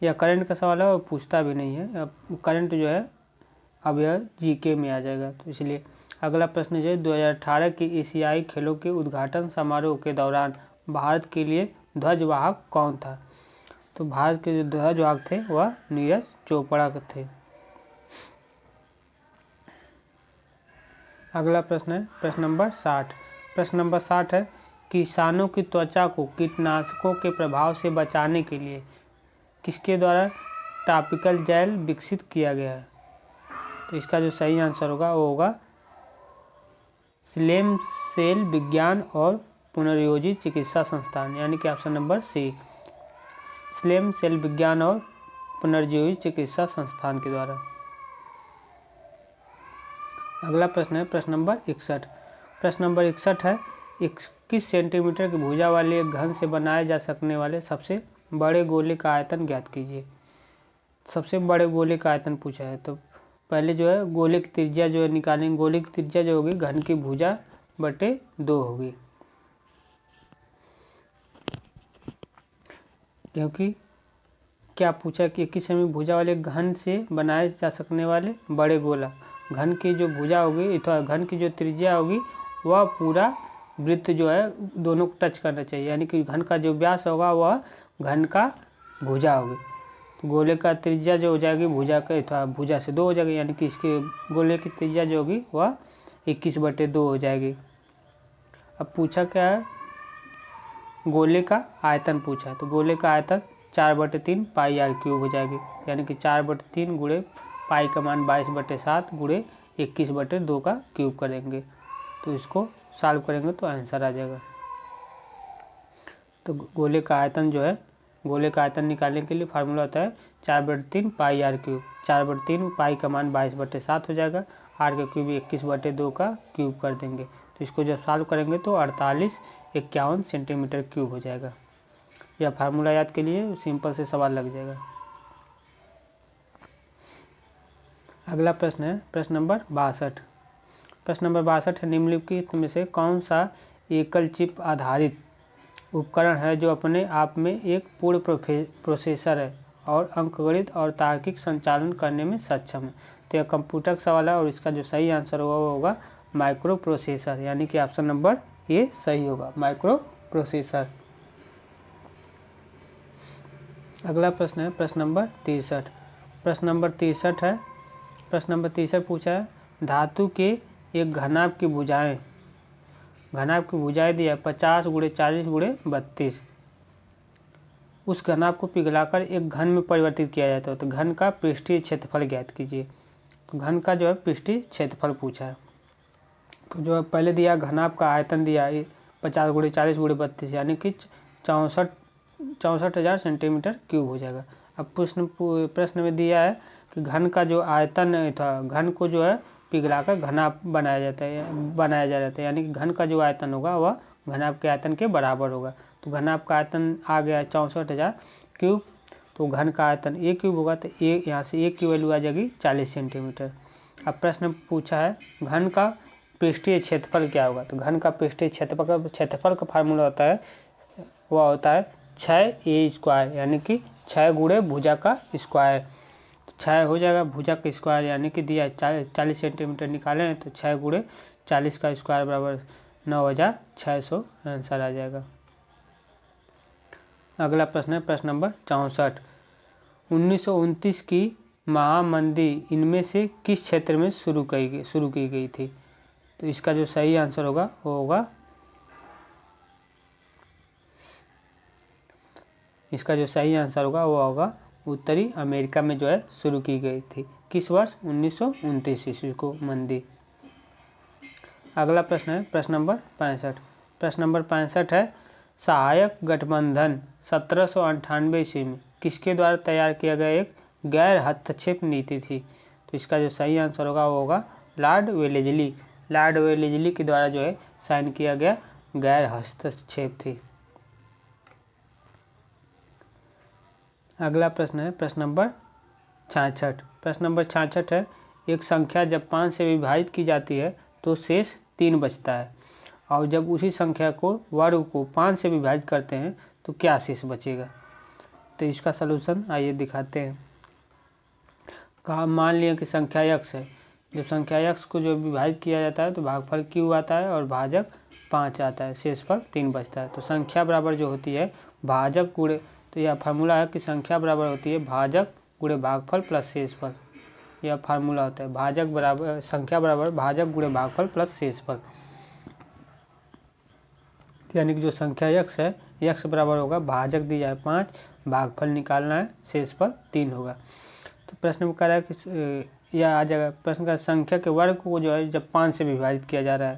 यह करंट का सवाल है और पूछता भी नहीं है, अब करंट जो है अब यह GK में आ जाएगा, तो इसलिए अगला प्रश्न जो है 2018 के एशियाई खेलों के उद्घाटन समारोह के दौरान भारत के लिए ध्वजवाहक कौन था। तो भारत के जो ध्वजवाहक थे वह नीरज चोपड़ा थे। अगला प्रश्न है प्रश्न नंबर 60। प्रश्न नंबर 60 है, किसानों की त्वचा को कीटनाशकों के प्रभाव से बचाने के लिए किसके द्वारा टॉपिकल जेल विकसित किया गया है। तो इसका जो सही आंसर होगा वो होगा स्टेम सेल विज्ञान और पुनर्योजी चिकित्सा संस्थान, यानी कि option number C, stem cell विज्ञान और पुनर्योजी चिकित्सा संस्थान के द्वारा। अगला प्रश्न है प्रश्न नंबर 61। प्रश्न नंबर 61 है, 21 सेंटीमीटर की भुजा वाले एक घन से बनाए जा सकने वाले सबसे बड़े गोले का आयतन ज्ञात कीजिए। सबसे बड़े गोले का आयतन पूछा है, तो पहले जो है गोले की त्रिज्या जो है निकालेंगे। गोले की त्रिज्या जो होगी घन की भुजा बटे 2 होगी, क्योंकि क्या पूछा कि 21 सेमी भुजा वाले घन से बनाए जा सकने वाले बड़े गोला, घन की जो भुजा होगी अथवा घन की जो त्रिज्या होगी वह पूरा वृत्त जो है दोनों को टच करना चाहिए, यानी कि घन का जो व्यास होगा वह घन का भुजा होगी। तो गोले का त्रिज्या जो हो जाएगी भुजा का अथवा भुजा से 2 हो जाएगी, यानी कि इसके गोले की त्रिज्या जो होगी वह 21/2 हो जाएगी। अब पूछा क्या है, गोले का आयतन पूछा है, तो गोले का आयतन 4/3 पाई r क्यूब हो जाएगी, यानी कि 4/3 गुणे पाई का मान 22/7 गुणे 21/2 का क्यूब करेंगे, तो इसको सॉल्व करेंगे तो आंसर आ जाएगा। तो गोले का आयतन जो है, गोले का आयतन निकालने के लिए फार्मूला होता है 4/3 पाई r क्यूब। 4/3 पाई का मान 22/7 हो जाएगा, r का क्यूब 21/2 का क्यूब कर देंगे, तो इसको जब सॉल्व करेंगे तो 4851 सेंटीमीटर क्यूब हो जाएगा। यह फार्मूला याद के लिए सिंपल से सवाल लग जाएगा। अगला प्रश्न है प्रश्न नंबर 62। प्रश्न नंबर 62 है, निम्नलिखित में से कौन सा एकल चिप आधारित उपकरण है जो अपने आप में एक पूर्ण प्रोसेसर है और अंकगणित और तार्किक संचालन करने में सक्षम है। तो यह कंप्यूटर का सवाल है और इसका जो सही आंसर होगा वो होगा माइक्रो प्रोसेसर, यानी कि ऑप्शन नंबर ए सही होगा, माइक्रो प्रोसेसर। अगला प्रश्न है प्रश्न नंबर 63। प्रश्न नंबर 63 है, प्रश्न नंबर 63 पूछा है, धातु के एक घनाभ की भुजाएं दिया 50 × 40 × 32 उस घनाभ को पिघलाकर एक घन में परिवर्तित किया जाता है। तो घन का पृष्ठीय क्षेत्रफल ज्ञात कीजिए। तो घन का जो है पृष्ठीय क्षेत्रफल पूछा है। तो जो है पहले दिया घनाभ का आयतन दिया 50 × 40 × 32 यानी कि 64,000 सेंटीमीटर क्यूब हो जाएगा। अब प्रश्न में दिया है कि घन का जो आयतन था, घन को जो है पिघलाकर घनाभ बनाया जा रहा है, यानी कि घन का जो आयतन होगा वह घनाभ के आयतन के बराबर होगा। तो घनाभ का आयतन आ गया 64,000 क्यूब, तो घन का आयतन a क्यूब होगा, तो यहाँ से a की वैल्यू आ जाएगी 40 सेंटीमीटर। अब प्रश्न पूछा है घन का पृष्ठीय क्षेत्रफल क्या होगा। तो घन का पृष्ठीय क्षेत्रफल का फार्मूला होता है, वह होता है 6a², यानी कि 6 × भुजा का स्क्वायर। 6 हो जाएगा भुजा का स्क्वायर, यानी कि दिया 40 सेंटीमीटर निकाले हैं, तो 6 × 40 का स्क्वायर बराबर 9,600 आंसर आ जाएगा। अगला प्रश्न है प्रश्न नंबर 64। 1929 की महामंदी इनमें से किस क्षेत्र में शुरू की गई थी। तो इसका जो सही आंसर होगा वो होगा, इसका जो सही आंसर होगा वो होगा उत्तरी अमेरिका में जो है शुरू की गई थी। किस वर्ष? 1929 ईस्वी को मंदी। अगला प्रश्न है प्रश्न नंबर 65। प्रश्न नंबर 65 है सहायक गठबंधन 1798 ईस्वी में किसके द्वारा तैयार किया गया एक गैर हस्तक्षेप नीति थी। तो इसका जो सही आंसर होगा वो होगा लॉर्ड वेलेजली के द्वारा जो है साइन किया गया गैर हस्तक्षेप थी। अगला प्रश्न है प्रश्न नंबर 66। प्रश्न नंबर 66 है एक संख्या जब 5 से विभाजित की जाती है तो शेष 3 बचता है, और जब उसी संख्या को वर्ग को 5 से विभाजित करते हैं तो क्या शेष बचेगा। तो इसका सलूशन आइए दिखाते हैं। कहा मान लिया कि संख्या x है, जब संख्या x को जो विभाजित किया जाता है तो भागफल q आता है और भाजक 5 आता है, शेषफल 3 बचता है। तो संख्या बराबर जो होती है भाजक गुणे, तो यह फार्मूला है कि संख्या बराबर होती है भाजक गुणे भागफल प्लस शेषफल। यह फार्मूला होता है भाजक बराबर संख्या बराबर भाजक गुणे भागफल प्लस शेषफल। यानी कि जो संख्या x है x बराबर होगा भाजक दिया है 5, भागफल निकालना है, शेषफल 3 होगा। तो प्रश्न में कह रहा है कि यह आ जाएगा। प्रश्न का संख्या के वर्ग को जो है जब 5 से विभाजित किया जा रहा है,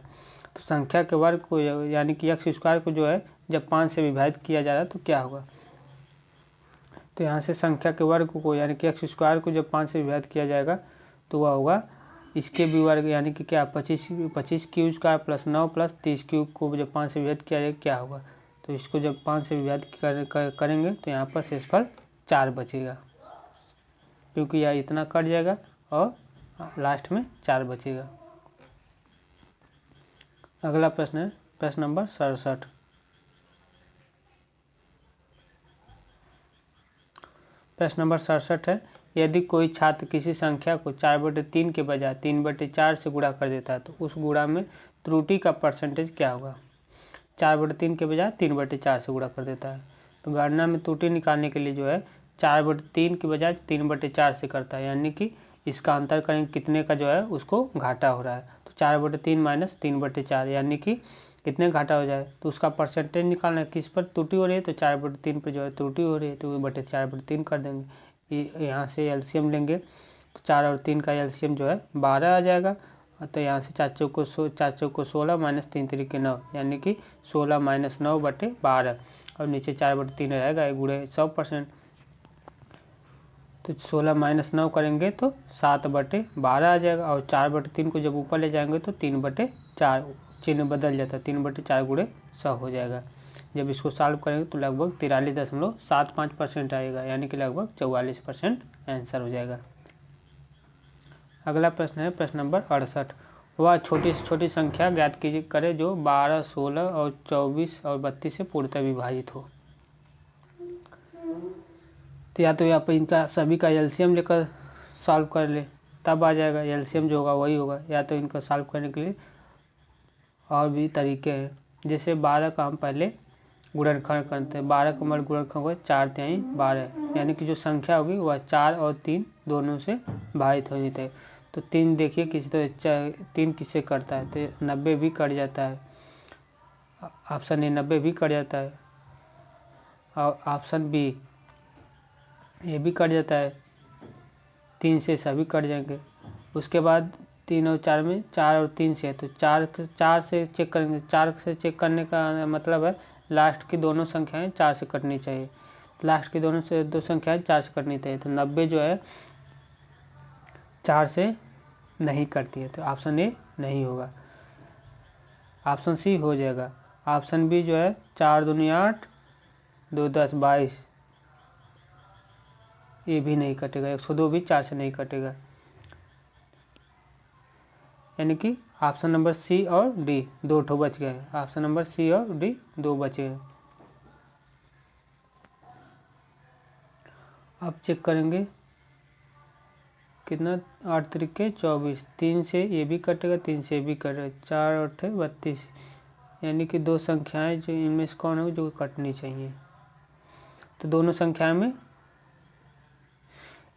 तो संख्या के वर्ग को यानी कि x² को जो है जब 5 से विभाजित किया जा रहा है तो क्या होगा। तो यहाँ से संख्या के वर्ग को यानी कि x² को जब 5 से विभाजित किया जाएगा तो वह होगा इसके भी वर्ग, यानी कि क्या 25 क्यू² प्लस 9 प्लस 30 क्यूब को जब 5 से विभाजित किया जाएगा क्या होगा। तो इसको जब 5 से विभाजित करेंगे तो यहाँ पर शेषफल 4 बचेगा, क्योंकि यह इतना कट जाएगा और लास्ट में 4 बचेगा। अगला प्रश्न है प्रश्न नंबर 67। प्रश्न नंबर 67 है यदि कोई छात्र किसी संख्या को 4/3 के बजाय 3/4 से गुणा कर देता है तो उस गुणा में त्रुटि का परसेंटेज क्या होगा। 4/3 के बजाय 3/4 से गुणा कर देता है, तो गणना में त्रुटि निकालने के लिए जो है 4/3 के बजाय 3/4 से करता है, यानी कि इसका अंतर करेंगे कितने का जो है उसको घाटा हो रहा है। तो 4/3 माइनस 3/4 यानी कि कितने घाटा हो जाए, तो उसका परसेंटेज निकालना है किस पर त्रुटि हो रही है। तो 4/3 पर जो है त्रुटि हो रही है तो 4/3 कर देंगे। यहाँ से एलसीएम लेंगे तो 4 और 3 का एलसीएम जो है 12 आ जाएगा। तो यहाँ से 4 चौक को 16 माइनस 3 3 9 यानी कि 16 माइनस 9/12 और नीचे 4/3 रहेगा गुणे 100%। तो 16 माइनस 9 करेंगे तो 7/12 आ जाएगा, और 4/3 को जब ऊपर ले जाएंगे तो 3/4 चिन्ह बदल जाता है, 3/4 गुणे 100 हो जाएगा। जब इसको सॉल्व करेंगे तो लगभग 43.75% आएगा, यानी कि लगभग 44% आंसर हो जाएगा। अगला प्रश्न है प्रश्न नंबर 68। वह छोटी से छोटी संख्या ज्ञात कीजिए करे जो 12, 16 और 24 और 32 से पूर्णतः विभाजित हो। तो या तो यहाँ पर इनका सभी का एलसीएम लेकर सॉल्व कर ले तब आ जाएगा, एलसीएम जो होगा वही होगा, या तो इनका सॉल्व करने के लिए और भी तरीके हैं। जैसे 12 का हम पहले गुणनखंड करते हैं, 12 का हमारा गुणनखंड होगा 4 तिहाई 12, यानी कि जो संख्या होगी वह 4 और 3 दोनों से भाजित हो जाता है। तो 3 देखिए किसी तो 3 किससे कटता है, तो 90 भी कट जाता है, ऑप्शन ए 90 भी कट जाता है। और ऑप्शन बी ये भी कट जाता है, 3 से सभी कट जाएंगे। उसके बाद 3 और 4 में 4 और 3 से है, तो 4 से चेक करेंगे। 4 से चेक करने का मतलब है लास्ट की दोनों संख्याएं 4 से कटनी चाहिए। लास्ट की दो संख्याएं 4 से कटनी चाहिए, तो 90 जो है 4 से नहीं कटती है, तो ऑप्शन ए नहीं होगा। ऑप्शन सी हो जाएगा। ऑप्शन बी जो है 4 दूनी 8, 2 10 22, ये भी नहीं कटेगा। 102 भी 4 से नहीं कटेगा, यानी कि ऑप्शन नंबर सी और डी 2 ठो बच गए। ऑप्शन नंबर सी और डी 2 बचे हैं। अब चेक करेंगे कितना, 8 तरीके 24, 3 से ये भी कटेगा, 3 से भी कटेगा, 4 8 32, यानी कि 2 संख्याएं जो इनमें से कौन है जो कटनी चाहिए। तो दोनों संख्याएं में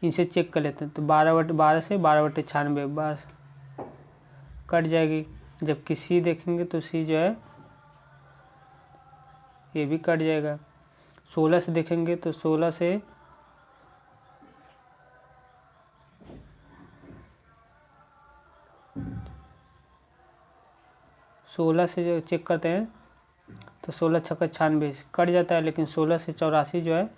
इनसे चेक कर लेते हैं, तो 12 से 12/96 बस कट जाएगी। जबकि सी देखेंगे तो सी जो है ये भी कट जाएगा। 16 से देखेंगे तो 16 से जो चेक करते हैं तो 16 छक्का 96 कट जाता है, लेकिन 16 से 84 जो है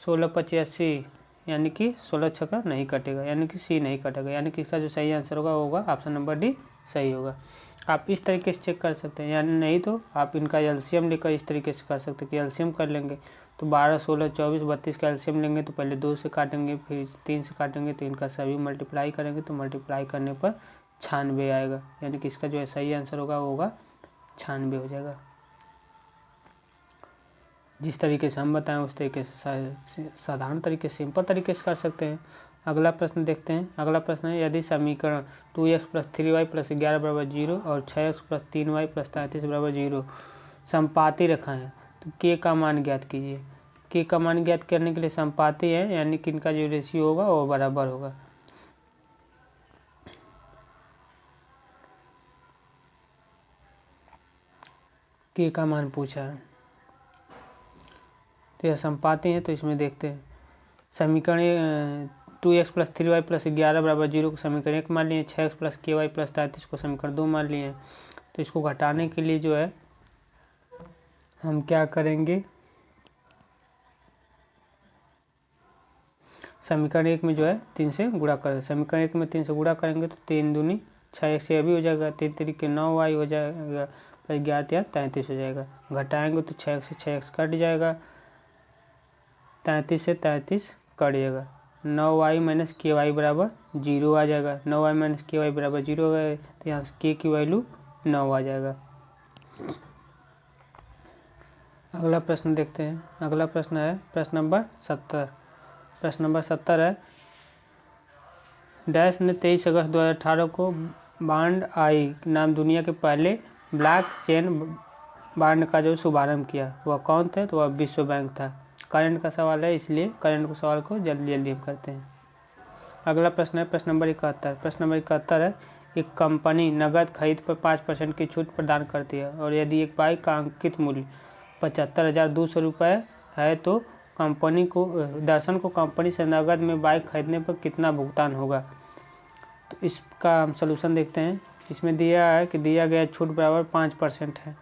16/85, यानी कि 16 छक्का नहीं कटेगा, यानी कि सी नहीं कटेगा। यानी कि इसका जो सही आंसर होगा वो होगा ऑप्शन नंबर डी सही होगा। आप इस तरीके से चेक कर सकते हैं, यानी नहीं तो आप इनका एलसीएम लेकर इस तरीके से कर सकते हैं कि एलसीएम कर लेंगे। तो 12 16 24 32 का एलसीएम लेंगे तो पहले 2 से काटेंगे, फिर 3 से काटेंगे, तो इनका सभी मल्टीप्लाई करेंगे, तो मल्टीप्लाई करने पर 96 आएगा। यानी कि इसका जो सही आंसर होगा वो होगा 96 हो जाएगा। जिस तरीके से हम बताएं उस तरीके से साधारण तरीके से सिंपल तरीके से कर सकते हैं। अगला प्रश्न देखते हैं। अगला प्रश्न है, यदि समीकरण 2x + 3y + 11 = 0 और 6x + 3y + 33 = 0 समपाती रेखा है, तो k का मान ज्ञात कीजिए। k का मान ज्ञात करने के लिए समपाती है, यानी कि इनका जो रेशियो होगा वो बराबर होगा। k का मान पूछा है, तो यह समपाती है, तो इसमें देखते हैं। समीकरण 2x + 3y + 11 = 0 को समीकरण 1 मान लिए, 6x + ky + 33 को समीकरण 2 मान लिए। तो इसको घटाने के लिए जो है हम क्या करेंगे, समीकरण 1 में जो है 3 से गुणा करें। समीकरण 1 में 3 से गुणा करेंगे तो 3 दूनी 6x से अभी हो जाएगा, 3 तरीके 9y हो जाएगा, प्लस 11 33 हो जाएगा। घटाएंगे तो 6x से 6x कट जाएगा, 33 से 33 कट जाएगा, 9y - ky = 0 आ जाएगा। 9y - ky = 0 हो गए, तो यहाँ से k की वैल्यू 9 आ जाएगा। अगला प्रश्न देखते हैं। अगला प्रश्न है प्रश्न नंबर 70। प्रश्न नंबर 70 है, डैश ने 23 अगस्त 2018 को बांड आई नाम दुनिया के पहले ब्लॉकचेन बांड का जो शुभारंभ किया वह कौन थे, तो वह विश्व बैंक था। करंट का सवाल है, इसलिए करंट के सवाल को जल्दी जल्दी हम करते हैं। अगला प्रश्न है प्रश्न नंबर 71। प्रश्न नंबर 71 है, एक कंपनी नगद खरीद पर 5% की छूट प्रदान करती है और यदि एक बाइक का अंकित मूल्य 75,200 रुपये है तो कंपनी को दर्शन को कंपनी से नगद में बाइक खरीदने पर कितना भुगतान होगा। तो इसका हम सलूशन देखते हैं। इसमें दिया है कि दिया गया छूट बराबर 5% है।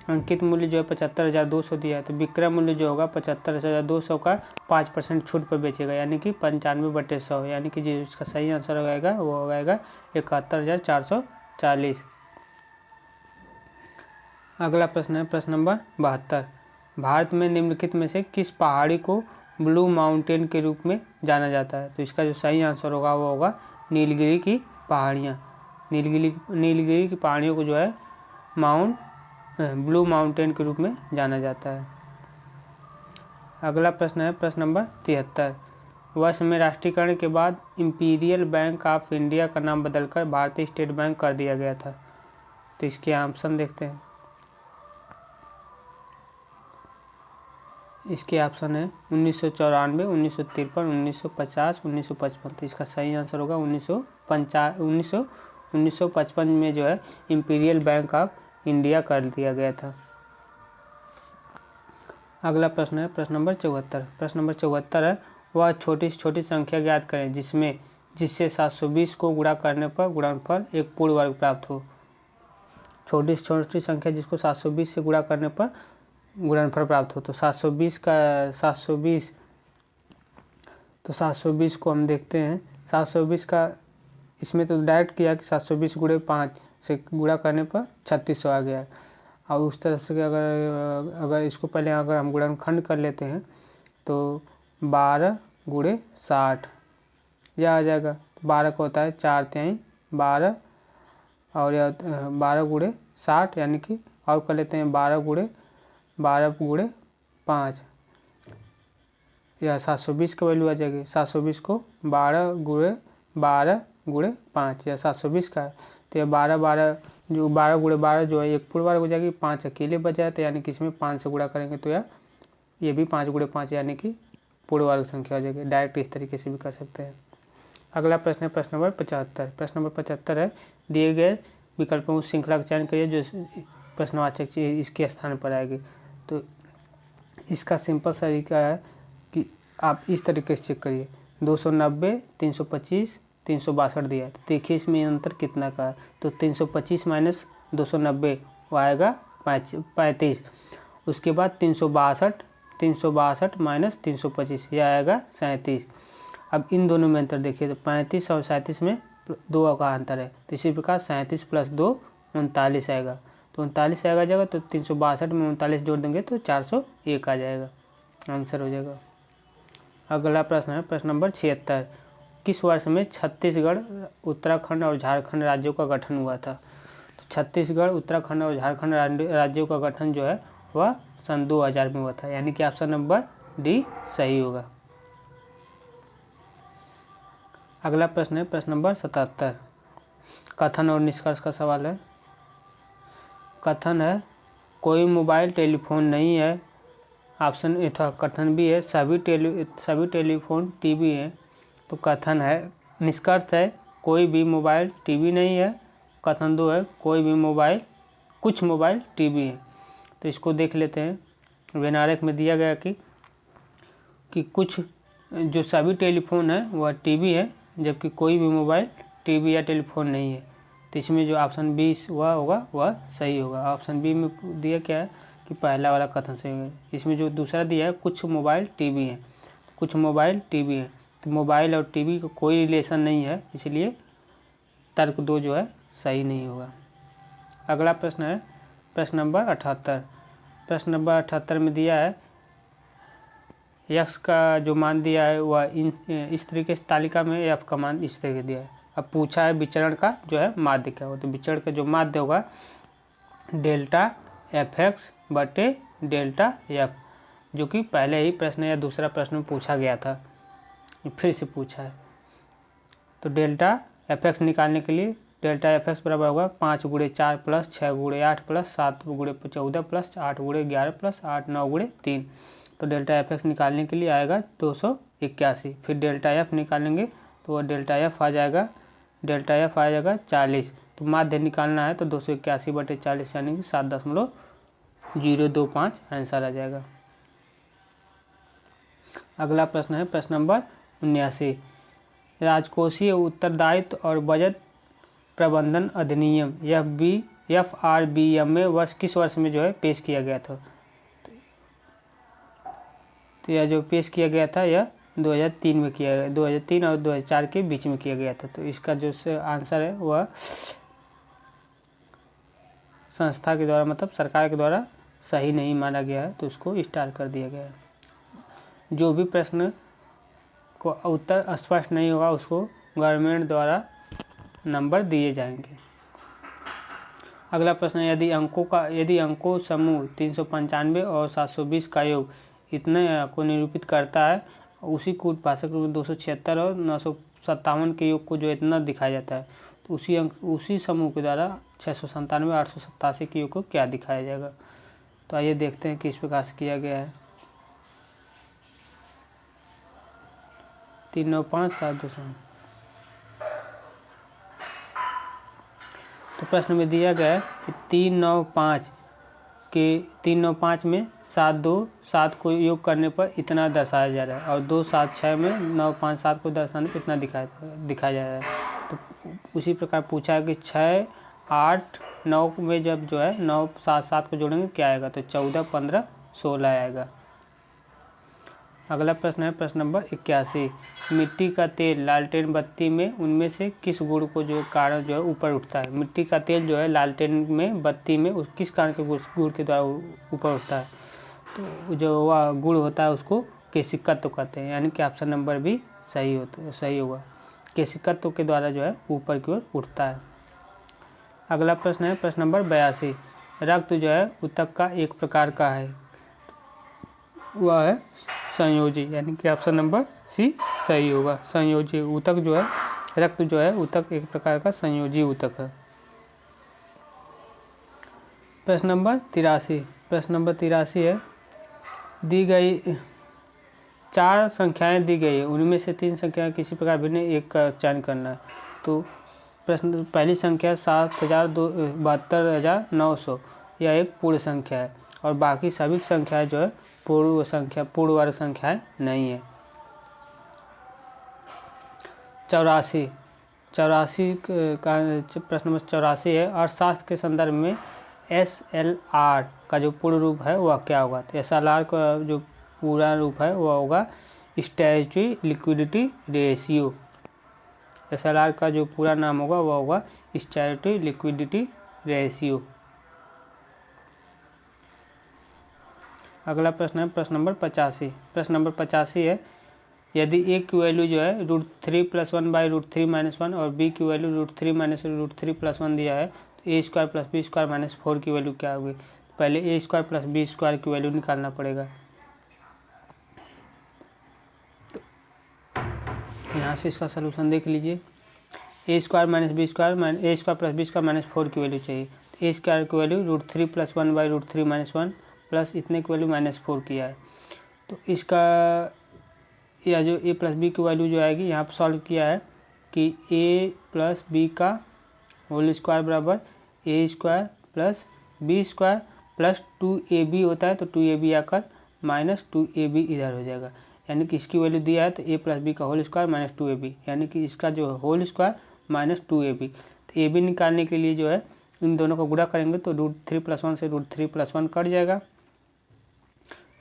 अंकित मूल्य जो है 75,200 दिया है, तो विक्रय मूल्य जो होगा 75,200 का 5% छूट पर बेचेगा, यानी कि 95/100, यानी कि जो इसका सही आंसर होगा वो होगा 71,440। अगला प्रश्न है प्रश्न नंबर 72। भारत में निम्नलिखित में से किस पहाड़ी को ब्लू माउंटेन के रूप में जाना जाता है, तो इसका जो सही आंसर होगा वो होगा नीलगिरी की पहाड़ियाँ। नीलगिरी की पहाड़ियों को जो है ब्लू माउंटेन के रूप में जाना जाता है। अगला प्रश्न है प्रश्न नंबर 73। वर्ष में राष्ट्रीयकरण के बाद इंपीरियल बैंक ऑफ इंडिया का नाम बदलकर भारतीय स्टेट बैंक कर दिया गया था। तो इसके ऑप्शन देखते हैं। इसके ऑप्शन है 1994, 1953, 1950, 1955। तो इसका सही आंसर होगा 1955 में जो है इंपीरियल बैंक ऑफ इंडिया कर दिया गया था। अगला प्रश्न है प्रश्न नंबर 74। प्रश्न नंबर 74 है, वह छोटी से छोटी संख्या ज्ञात करें जिससे 720 को गुणा करने पर गुणनफल एक पूर्ण वर्ग प्राप्त हो। छोटी से छोटी संख्या जिसको 720 से गुणा करने पर गुणनफल प्राप्त हो। तो 720 को हम देखते हैं। 720 का इसमें तो डायरेक्ट किया कि 720 गुणे 5 से गुणा करने पर 3600 आ गया। और उस तरह से अगर इसको पहले अगर हम गुणनखंड कर लेते हैं तो 12 गुणे 60 यह आ जाएगा। 12 का होता है 4×3 12 और यह 12 गुणे 60 यानी कि और कर लेते हैं 12 गुणे 5 या 720 का वैल्यू आ जाएगी। 720 को 12 गुणे 5 या 720 का है। तो यह 12 जो 12 गुणे 12 जो है एक पूर्ण वर्ग हो जाएगी। 5 अकेले बच जाए तो यानी कि इसमें 5 से गुणा करेंगे तो ये भी 5 गुणे 5 यानी कि पूर्ण वर्ग संख्या हो जाएगी। डायरेक्ट इस तरीके से भी कर सकते हैं। अगला प्रश्न है प्रश्न नंबर 75। प्रश्न नंबर 75 है, दिए गए विकल्पों की श्रृंखला का चयन करिए जो प्रश्नवाचक चीज इसके स्थान पर आएगी। तो इसका सिंपल तरीका है कि आप इस तरीके से चेक करिए। 290, 325, 362 दिया है तो देखिए इसमें अंतर कितना का है। तो 325 माइनस 290 वो आएगा 35। उसके बाद 362 माइनस 325 यह आएगा 37। अब इन दोनों में अंतर देखिए तो 35 और 37 में 2 का अंतर है। तो इसी प्रकार 37 + 2 39 आएगा। तो 39 जाएगा तो 362 में 39 जोड़ देंगे तो 401 आ जाएगा, आंसर हो जाएगा। अगला प्रश्न है प्रश्न नंबर 76। किस वर्ष में छत्तीसगढ़, उत्तराखंड और झारखंड राज्यों का गठन हुआ था। तो छत्तीसगढ़, उत्तराखंड और झारखंड राज्यों का गठन जो है वह सन 2000 में हुआ था, यानी कि ऑप्शन नंबर डी सही होगा। अगला प्रश्न है प्रश्न नंबर 77। कथन और निष्कर्ष का सवाल है। कथन है, कोई मोबाइल टेलीफोन नहीं है। ऑप्शन अथवा कथन भी है, सभी टेलीफोन टीवी है। तो कथन है। निष्कर्ष है, कोई भी मोबाइल टीवी नहीं है। कथन 2 है, कुछ मोबाइल टीवी है। तो इसको देख लेते हैं। वेनारक में दिया गया कि कुछ जो सभी टेलीफोन है वह टीवी है, जबकि कोई भी मोबाइल टीवी या टेलीफोन नहीं है। तो इसमें जो ऑप्शन बी वह होगा वह सही होगा। ऑप्शन बी में दिया क्या है कि पहला वाला कथन सही होगा। इसमें जो दूसरा दिया है कुछ मोबाइल टीवी है, कुछ मोबाइल टीवी है। तो मोबाइल और टीवी का कोई रिलेशन नहीं है, इसलिए तर्क 2 जो है सही नहीं होगा। अगला प्रश्न है प्रश्न नंबर 78। प्रश्न नंबर 78 में दिया है यक्स का जो मान दिया है वह इस तरीके से तालिका में एफ का मान इस तरीके दिया है। अब पूछा है विचरण का जो है माध्य क्या होगा। तो विचरण का जो माध्य होगा डेल्टा fx बटे डेल्टा एफ, जो कि पहले ही प्रश्न या दूसरा प्रश्न में पूछा गया था, फिर से पूछा है। तो डेल्टा fx निकालने के लिए डेल्टा fx बराबर होगा 5 गुणे 4 + 6 गुणे 8 + 7 गुणे 14 + 8 गुणे 11 + 8 9 गुणे 3। तो डेल्टा fx निकालने के लिए आएगा 281। फिर डेल्टा f निकालेंगे तो वह डेल्टा f आ जाएगा 40। तो माध्य निकालना है तो 281 बटे 40 यानी कि 7.025 आंसर आ जाएगा। अगला प्रश्न है प्रश्न नंबर 79। राजकोषीय उत्तरदायित्व और बजट प्रबंधन अधिनियम FRBM में किस वर्ष में जो है पेश किया गया था। तो यह जो पेश किया गया था यह 2003 में किया गया, 2003 और 2004 के बीच में किया गया था। तो इसका जो आंसर है वह संस्था के द्वारा मतलब सरकार के द्वारा सही नहीं माना गया है, तो उसको स्टार कर दिया गया है। जो भी प्रश्न को उत्तर स्पष्ट नहीं होगा उसको गवर्नमेंट द्वारा नंबर दिए जाएंगे। अगला प्रश्न है, यदि अंकों समूह 395 और 720 का योग इतने को निरूपित करता है, उसी कूट भाषक रूप में 276 और 957 के योग को जो इतना दिखाया जाता है, तो उसी समूह के द्वारा 697 887 के योग को क्या दिखाया जाएगा। तो आइए देखते हैं किस प्रकार से किया गया है। 395 727। तो प्रश्न में दिया गया है कि 395 में 7 को योग करने पर इतना दर्शाया जा रहा है, और 2 7 6 में 9 5 7 को दर्शाने पर इतना दिखाया जा रहा है। तो उसी प्रकार पूछा है कि 6 8 9 में जब जो है 9 7 7 को जोड़ेंगे क्या आएगा, तो 14 15 16 आएगा। अगला प्रश्न है प्रश्न नंबर 81। मिट्टी का तेल लालटेन बत्ती में उनमें से किस गुण को जो कारण जो है ऊपर उठता है। मिट्टी का तेल जो है लालटेन में बत्ती में किस कारण के गुण के द्वारा ऊपर उठता है, तो जो वह गुण होता है उसको केशिकत्व कहते हैं, यानी कि ऑप्शन नंबर भी सही होगा। केशिकत्व के द्वारा जो है ऊपर की ओर उठता है। अगला प्रश्न है प्रश्न नंबर 82। रक्त जो है ऊतक का एक प्रकार का है, वह है संयोजी, यानी कि ऑप्शन नंबर सी सही होगा। संयोजी ऊतक जो है, रक्त जो है ऊतक एक प्रकार का संयोजी ऊतक है। प्रश्न नंबर 83। प्रश्न नंबर 83 है, दी गई 4 संख्याएं दी गई है, उनमें से 3 संख्याएं किसी प्रकार भिन्न एक का चयन करना है। तो प्रश्न पहली संख्या 72,900 यह एक पूर्ण संख्या है, और बाकी सभी संख्याएं जो है पूर्ण वर्ग संख्याएं नहीं है। 84 का प्रश्न नंबर 84 है, अर्थशास्त्र के संदर्भ में SLR का जो पूर्ण रूप है वह क्या होगा। तो SLR का जो पूरा रूप है वह होगा स्टैट्यूटरी लिक्विडिटी रेशियो। SLR का जो पूरा नाम होगा वह होगा स्टैट्यूटरी लिक्विडिटी रेशियो। अगला प्रश्न है प्रश्न नंबर 85। प्रश्न नंबर 85 है, यदि a की वैल्यू जो है √3 + 1/√3 - 1 और b की वैल्यू √3 - √3 + 1 दिया है, तो a² + b² - 4 की वैल्यू क्या होगी। पहले a² + b² की वैल्यू निकालना पड़ेगा। तो यहाँ से इसका सलूशन देख लीजिए। a² - b² a² + b² - 4 की वैल्यू चाहिए। तो a² की वैल्यू √3 + 1/√3 - 1 प्लस इतने की वैल्यू -4 किया है। तो इसका या जो a + b की वैल्यू जो आएगी यहाँ पर सॉल्व किया है कि a + b का होल स्क्वायर बराबर a² + b² + 2ab होता है, तो 2ab आकर -2ab इधर हो जाएगा, यानी कि इसकी वैल्यू दिया है तो a + b का होल स्क्वायर -2ab, यानी कि इसका जो होल स्क्वायर -2ab। तो ab निकालने के लिए जो है इन दोनों को गुणा करेंगे तो √3 + 1 से √3 + 1 कट जाएगा,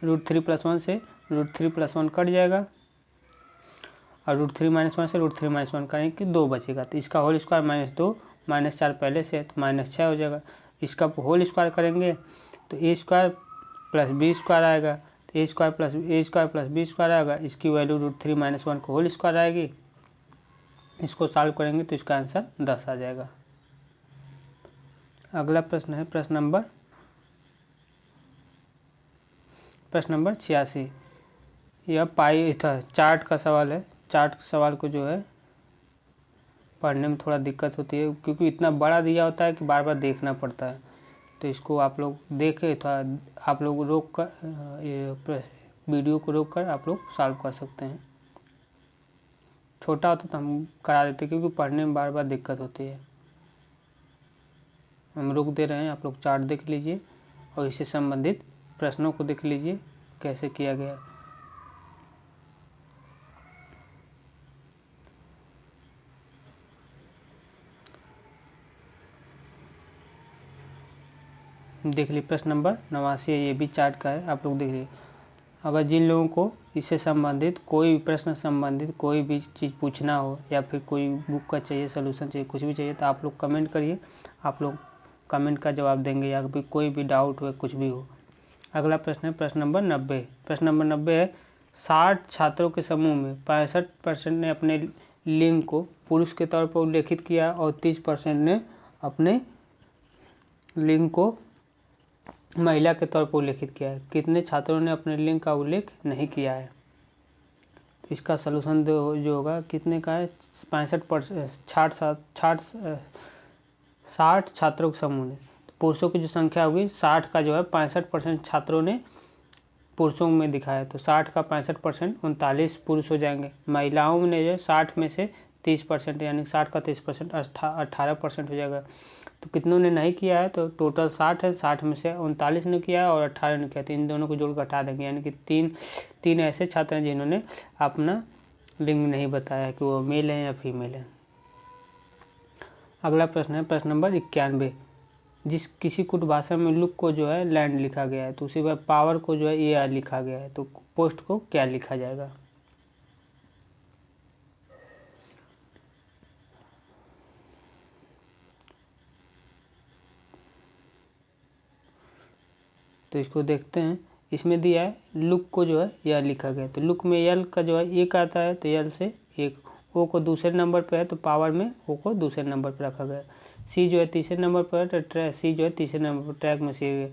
√3 + 1 से √3 + 1 कट जाएगा, और √3 - 1 से √3 - 1 करेंगे कि 2 बचेगा। तो इसका होल स्क्वायर -2 -4 पहले से तो -6 हो जाएगा। इसका होल स्क्वायर करेंगे तो a² + b² आएगा, तो a² + b² आएगा, इसकी वैल्यू √3 - 1 को होल स्क्वायर आएगी। इसको सॉल्व करेंगे तो इसका आंसर 10 आ जाएगा। अगला प्रश्न है प्रश्न नंबर 86। यह पाई था चार्ट का सवाल है। चार्ट सवाल को जो है पढ़ने में थोड़ा दिक्कत होती है, क्योंकि इतना बड़ा दिया होता है कि बार बार देखना पड़ता है। तो इसको आप लोग देखें, थोड़ा आप लोग रोक कर वीडियो को रोक कर आप लोग सॉल्व कर सकते हैं। छोटा होता तो हम करा देते, क्योंकि पढ़ने में बार बार दिक्कत होती है। हम रोक दे रहे हैं, आप लोग चार्ट देख लीजिए और इससे संबंधित प्रश्नों को देख लीजिए कैसे किया गया। देख लीजिए प्रश्न नंबर 89 है, ये भी चार्ट का है, आप लोग देख लीजिए। अगर जिन लोगों को इससे संबंधित कोई भी प्रश्न संबंधित कोई भी चीज़ पूछना हो, या फिर कोई बुक का चाहिए सलूशन चाहिए, कुछ भी चाहिए, तो आप लोग कमेंट करिए, आप लोग कमेंट का जवाब देंगे, या फिर कोई भी डाउट हो कुछ भी हो। अगला प्रश्न है प्रश्न नंबर 90। प्रश्न नंबर 90 है, 60 छात्रों के समूह में 65% ने अपने लिंग को पुरुष के तौर पर उल्लेखित किया और 30% ने अपने लिंग को महिला के तौर पर उल्लेखित किया है। कितने छात्रों ने अपने लिंग का उल्लेख नहीं किया है। तो इसका सलूशन जो होगा कितने का है, 60 छात्रों के समूह ने, तो पुरुषों की जो संख्या होगी 60 का जो है 65% छात्रों ने पुरुषों में दिखाया, तो 60 का 65% 39 पुरुष हो जाएंगे। महिलाओं ने जो 60 में से 30%, यानी 60 का 30% 18% हो जाएगा। तो कितनों ने नहीं किया है, तो टोटल 60 है, 60 में से 39 ने किया है और 18 ने किया, तो इन दोनों को जोड़ घटा देंगे, यानी कि तीन ऐसे छात्र हैं जिन्होंने अपना लिंग नहीं बताया कि वो मेल है या फीमेल है। अगला प्रश्न है प्रश्न नंबर 91। जिस किसी कुट भाषा में लुक को जो है लैंड लिखा गया है, तो उसी बार पावर को जो है ए लिखा गया है, तो पोस्ट को क्या लिखा जाएगा। तो इसको देखते हैं। इसमें दिया है लुक को जो है यह लिखा गया है, तो लुक में यल का जो है एक आता है, तो यल से एक, ओ को दूसरे नंबर पे है तो पावर में ओ को दूसरे नंबर पर रखा गया, सी जो है तीसरे नंबर पर है तो सी जो है तीसरे नंबर पर, ट्रैक में सी,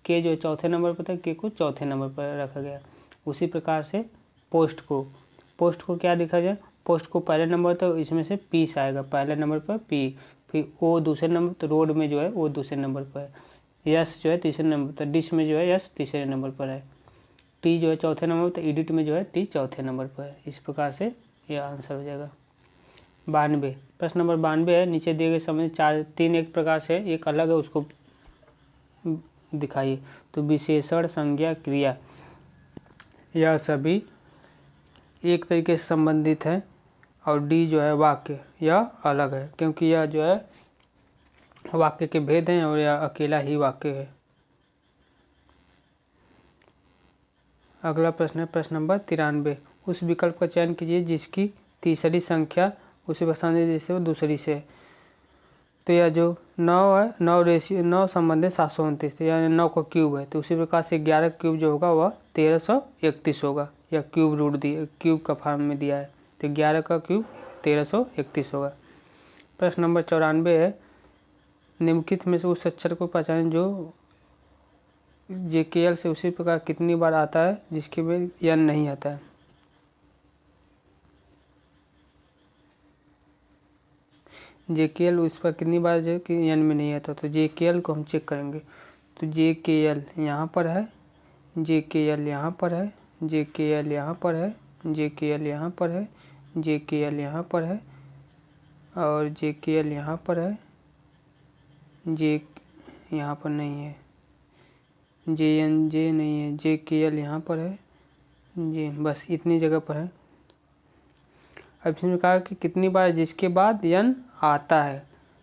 के जो है चौथे नंबर पर था, के को चौथे नंबर पर रखा गया। उसी प्रकार से पोस्ट को क्या लिखा जाए, पोस्ट को पहले नंबर तो इसमें से पीस आएगा, पहले नंबर पर पी, फिर ओ दूसरे नंबर, तो रोड में जो है ओ दूसरे नंबर पर है, यस जो है तीसरे नंबर पर, डिश में जो है यस तीसरे नंबर पर है, टी जो है चौथे नंबर पर, एडिट में जो है टी चौथे नंबर पर है। इस प्रकार से यह आंसर हो जाएगा। 92 प्रश्न नंबर 92 है। नीचे दिए गए समय 3 एक प्रकार से एक अलग है, उसको दिखाइए। तो विशेषण, संज्ञा, क्रिया, यह सभी एक तरीके से संबंधित है और डी जो है वाक्य, यह अलग है क्योंकि यह जो है वाक्य के भेद हैं और यह अकेला ही वाक्य है। अगला प्रश्न है प्रश्न नंबर 93। उस विकल्प का चयन कीजिए जिसकी तीसरी संख्या उसी पसंद जैसे दूसरी से। तो यह जो 9 है, 9 संबंधित 729, तो यह 9 का क्यूब है, तो उसी प्रकार से 11 क्यूब जो होगा वह 1331 होगा। यह क्यूब रूट दिया, क्यूब का फॉर्म में दिया है, तो 11 का क्यूब 1331 होगा। प्रश्न नंबर 94 है। निम्नलिखित में से उस अक्षर को पहचानें जो JKL से उसी प्रकार कितनी बार आता है जिसके में यन नहीं आता है। JKL उस पर कितनी बार जो कि यन में नहीं आता, तो JKL को हम चेक करेंगे। तो JKL यहाँ पर है, JKL यहाँ पर है, JKL यहाँ पर है, JKL यहाँ पर है, JKL यहाँ पर है और JKL यहाँ पर है, जे यहाँ पर नहीं है, JNJ नहीं है, JKL यहाँ पर है, जे बस इतनी जगह पर है। अब इसमें कहा कि कितनी बार जिसके बाद यन आता है,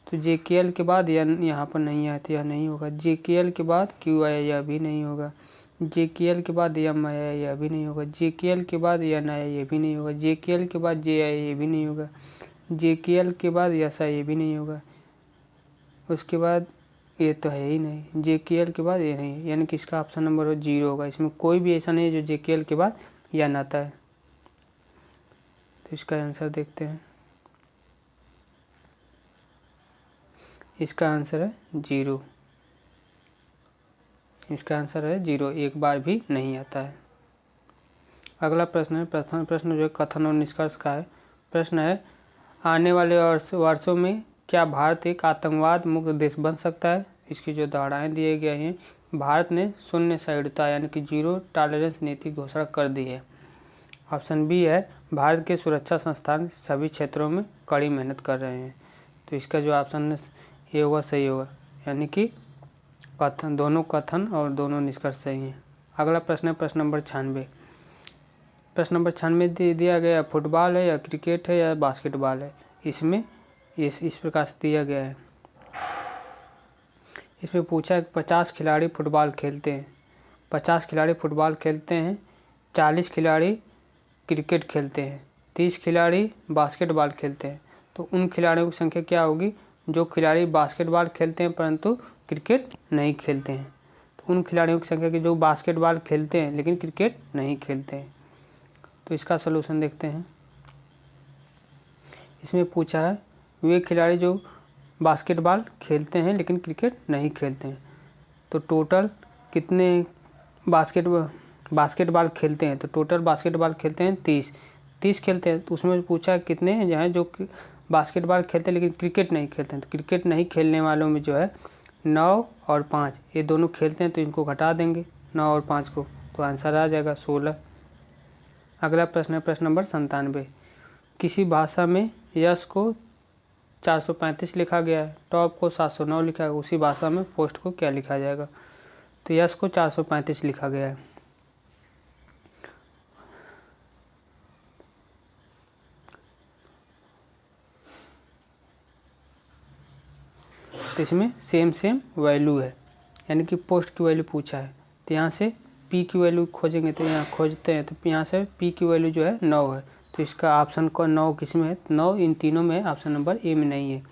तो JKL के बाद यन यहाँ पर नहीं आती, यह नहीं होगा। JKL के बाद Q आया, यह भी नहीं होगा। JKL के बाद M आया, यह भी नहीं होगा। JKL के बाद N आया, ये भी नहीं होगा। JKL के बाद J आया, ये भी नहीं होगा। JKL के बाद S आया, ये भी नहीं होगा। उसके बाद ये तो है ही नहीं, JKL के बाद ये नहीं है, यानी कि इसका ऑप्शन नंबर 0 होगा। इसमें कोई भी ऐसा नहीं है जो JKL के बाद यन आता है। तो इसका आंसर देखते हैं। इसका आंसर है 0। इसका आंसर है 0, एक बार भी नहीं आता है। अगला प्रश्न है प्रश्न जो कथन और निष्कर्ष का है। प्रश्न है आने वाले वर्षों में क्या भारत एक आतंकवाद मुक्त देश बन सकता है। इसकी जो धारणाएं दिए गए हैं, भारत ने शून्य सहिष्णुता यानी कि 0 टॉलरेंस नीति घोषणा कर दी है। ऑप्शन बी है भारत के सुरक्षा संस्थान सभी क्षेत्रों में कड़ी मेहनत कर रहे हैं। तो इसका जो ऑप्शन ये होगा सही होगा, यानी कि कथन, दोनों कथन और दोनों निष्कर्ष सही हैं। अगला प्रश्न है प्रश्न नंबर 96। प्रश्न नंबर 96 दिया गया फुटबॉल है या क्रिकेट है या बास्केटबॉल है। इसमें इस प्रकार से दिया गया है। इसमें पूछा है 50 खिलाड़ी फुटबॉल खेलते हैं, 50 खिलाड़ी फुटबॉल खेलते हैं, 40 खिलाड़ी क्रिकेट खेलते हैं, 30 खिलाड़ी बास्केटबॉल खेलते हैं। तो उन खिलाड़ियों की संख्या क्या होगी जो खिलाड़ी बास्केटबॉल खेलते हैं परंतु क्रिकेट नहीं खेलते हैं। तो उन खिलाड़ियों की संख्या की जो बास्केटबॉल खेलते हैं लेकिन क्रिकेट नहीं खेलते हैं। तो इसका सलूशन देखते हैं। इसमें पूछा है वे खिलाड़ी जो बास्केटबॉल खेलते हैं लेकिन क्रिकेट नहीं खेलते हैं। तो टोटल कितने बास्केटबॉल खेलते हैं, तो टोटल बास्केटबॉल खेलते हैं 30 खेलते हैं। तो उसमें पूछा कितने हैं जो बास्केटबॉल खेलते हैं लेकिन क्रिकेट नहीं खेलते हैं। तो क्रिकेट नहीं खेलने वालों में जो है 9 और 5 ये दोनों खेलते हैं, तो इनको घटा देंगे 9 और 5 को, तो आंसर आ जाएगा 16। अगला प्रश्न है प्रश्न नंबर 97। किसी भाषा में यश को 435 लिखा गया है, टॉप को 709 लिखा है, उसी भाषा में पोस्ट को क्या लिखा जाएगा? तो यस को 435 लिखा गया है। तो इसमें सेम वैल्यू है, यानी कि पोस्ट की वैल्यू पूछा है, तो यहाँ से पी की वैल्यू खोजेंगे, तो यहाँ खोजते हैं तो यहाँ से पी की वैल्यू जो है 9 है, तो इसका ऑप्शन को 9 किस में है? 9 इन तीनों में, ऑप्शन नंबर ए में नहीं है।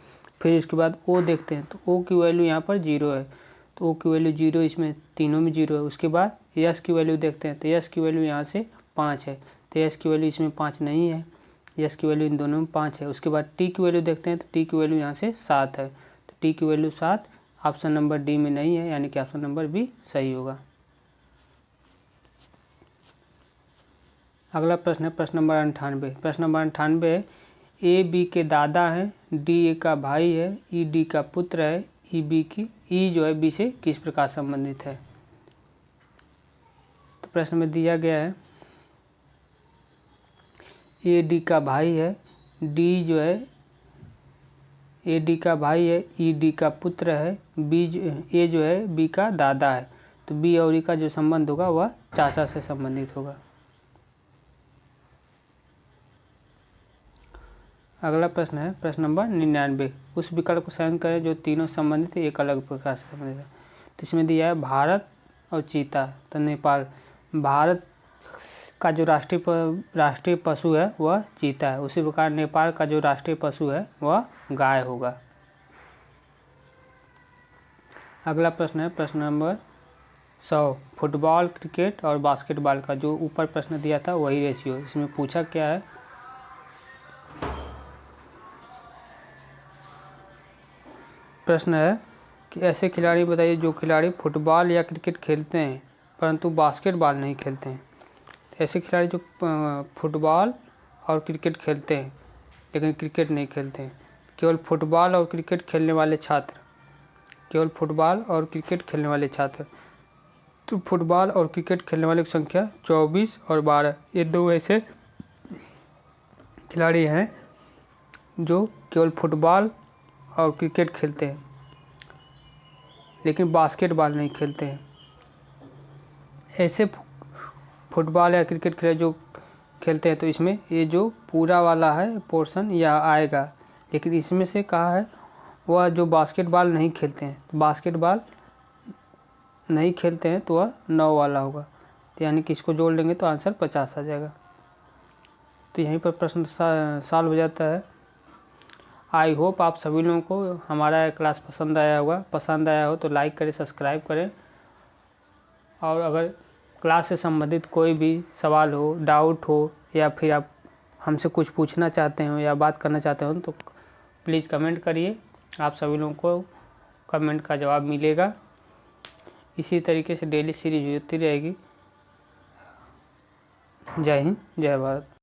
फिर इसके बाद ओ देखते हैं, तो ओ की वैल्यू यहाँ पर 0 है, तो ओ की वैल्यू 0 इसमें तीनों में 0 है। उसके बाद यस की वैल्यू देखते हैं, तो यस की वैल्यू यहाँ से 5 है, तो यस की वैल्यू इसमें 5 नहीं है, यस की वैल्यू इन दोनों में 5 है। उसके बाद टी की वैल्यू देखते हैं, तो टी की वैल्यू यहाँ से 7 है, तो टी की वैल्यू 7, ऑप्शन नंबर डी में नहीं है, यानी कि ऑप्शन नंबर बी सही होगा। अगला प्रश्न है प्रश्न नंबर 98। प्रश्न नंबर 98, ए बी के दादा हैं, डी ए का भाई है, ई डी का पुत्र है, ई जो है बी से किस प्रकार संबंधित है? तो प्रश्न में दिया गया है ए डी का भाई है, डी जो है ए डी का भाई है, ई डी का पुत्र है, ए जो है बी का दादा है, तो बी और ई का जो संबंध होगा वह चाचा से संबंधित होगा। अगला प्रश्न है प्रश्न नंबर 99, उस विकल्प को चयन करें जो तीनों संबंधित एक अलग प्रकार से संबंधित है। तो इसमें दिया है भारत और चीता, तो नेपाल। भारत का जो राष्ट्रीय पशु है वह चीता है, उसी प्रकार नेपाल का जो राष्ट्रीय पशु है वह गाय होगा। अगला प्रश्न है प्रश्न नंबर 100, फुटबॉल, क्रिकेट और बास्केटबॉल का जो ऊपर प्रश्न दिया था वही रेशियो। इसमें पूछा क्या है? प्रश्न है कि ऐसे खिलाड़ी बताइए जो खिलाड़ी फुटबॉल या क्रिकेट खेलते हैं परंतु बास्केटबॉल नहीं खेलते हैं। ऐसे खिलाड़ी जो फुटबॉल और क्रिकेट खेलते हैं लेकिन क्रिकेट नहीं खेलते हैं। केवल फुटबॉल और क्रिकेट खेलने वाले छात्र, केवल फुटबॉल और क्रिकेट खेलने वाले छात्र। तो फुटबॉल और क्रिकेट खेलने वाले की संख्या 24 और 12, ये दो ऐसे खिलाड़ी हैं जो केवल फुटबॉल और क्रिकेट खेलते हैं लेकिन बास्केटबॉल नहीं खेलते हैं। ऐसे फुटबॉल या क्रिकेट खिलाड़ी जो खेलते हैं तो इसमें ये जो पूरा वाला है पोर्शन यह आएगा, लेकिन इसमें से कहा है वह जो बास्केटबॉल नहीं खेलते हैं, तो बास्केटबॉल नहीं खेलते हैं तो वह 9 वाला होगा, तो यानी कि इसको जोड़ लेंगे तो आंसर 50 आ जाएगा। तो यहीं पर प्रश्न सॉल्व हो जाता है। आई होप आप सभी लोगों को हमारा क्लास पसंद आया होगा। पसंद आया हो तो लाइक करें, सब्सक्राइब करें, और अगर क्लास से संबंधित कोई भी सवाल हो, डाउट हो, या फिर आप हमसे कुछ पूछना चाहते हो या बात करना चाहते हो तो प्लीज़ कमेंट करिए। आप सभी लोगों को कमेंट का जवाब मिलेगा। इसी तरीके से डेली सीरीज होती रहेगी। जय हिंद, जय भारत।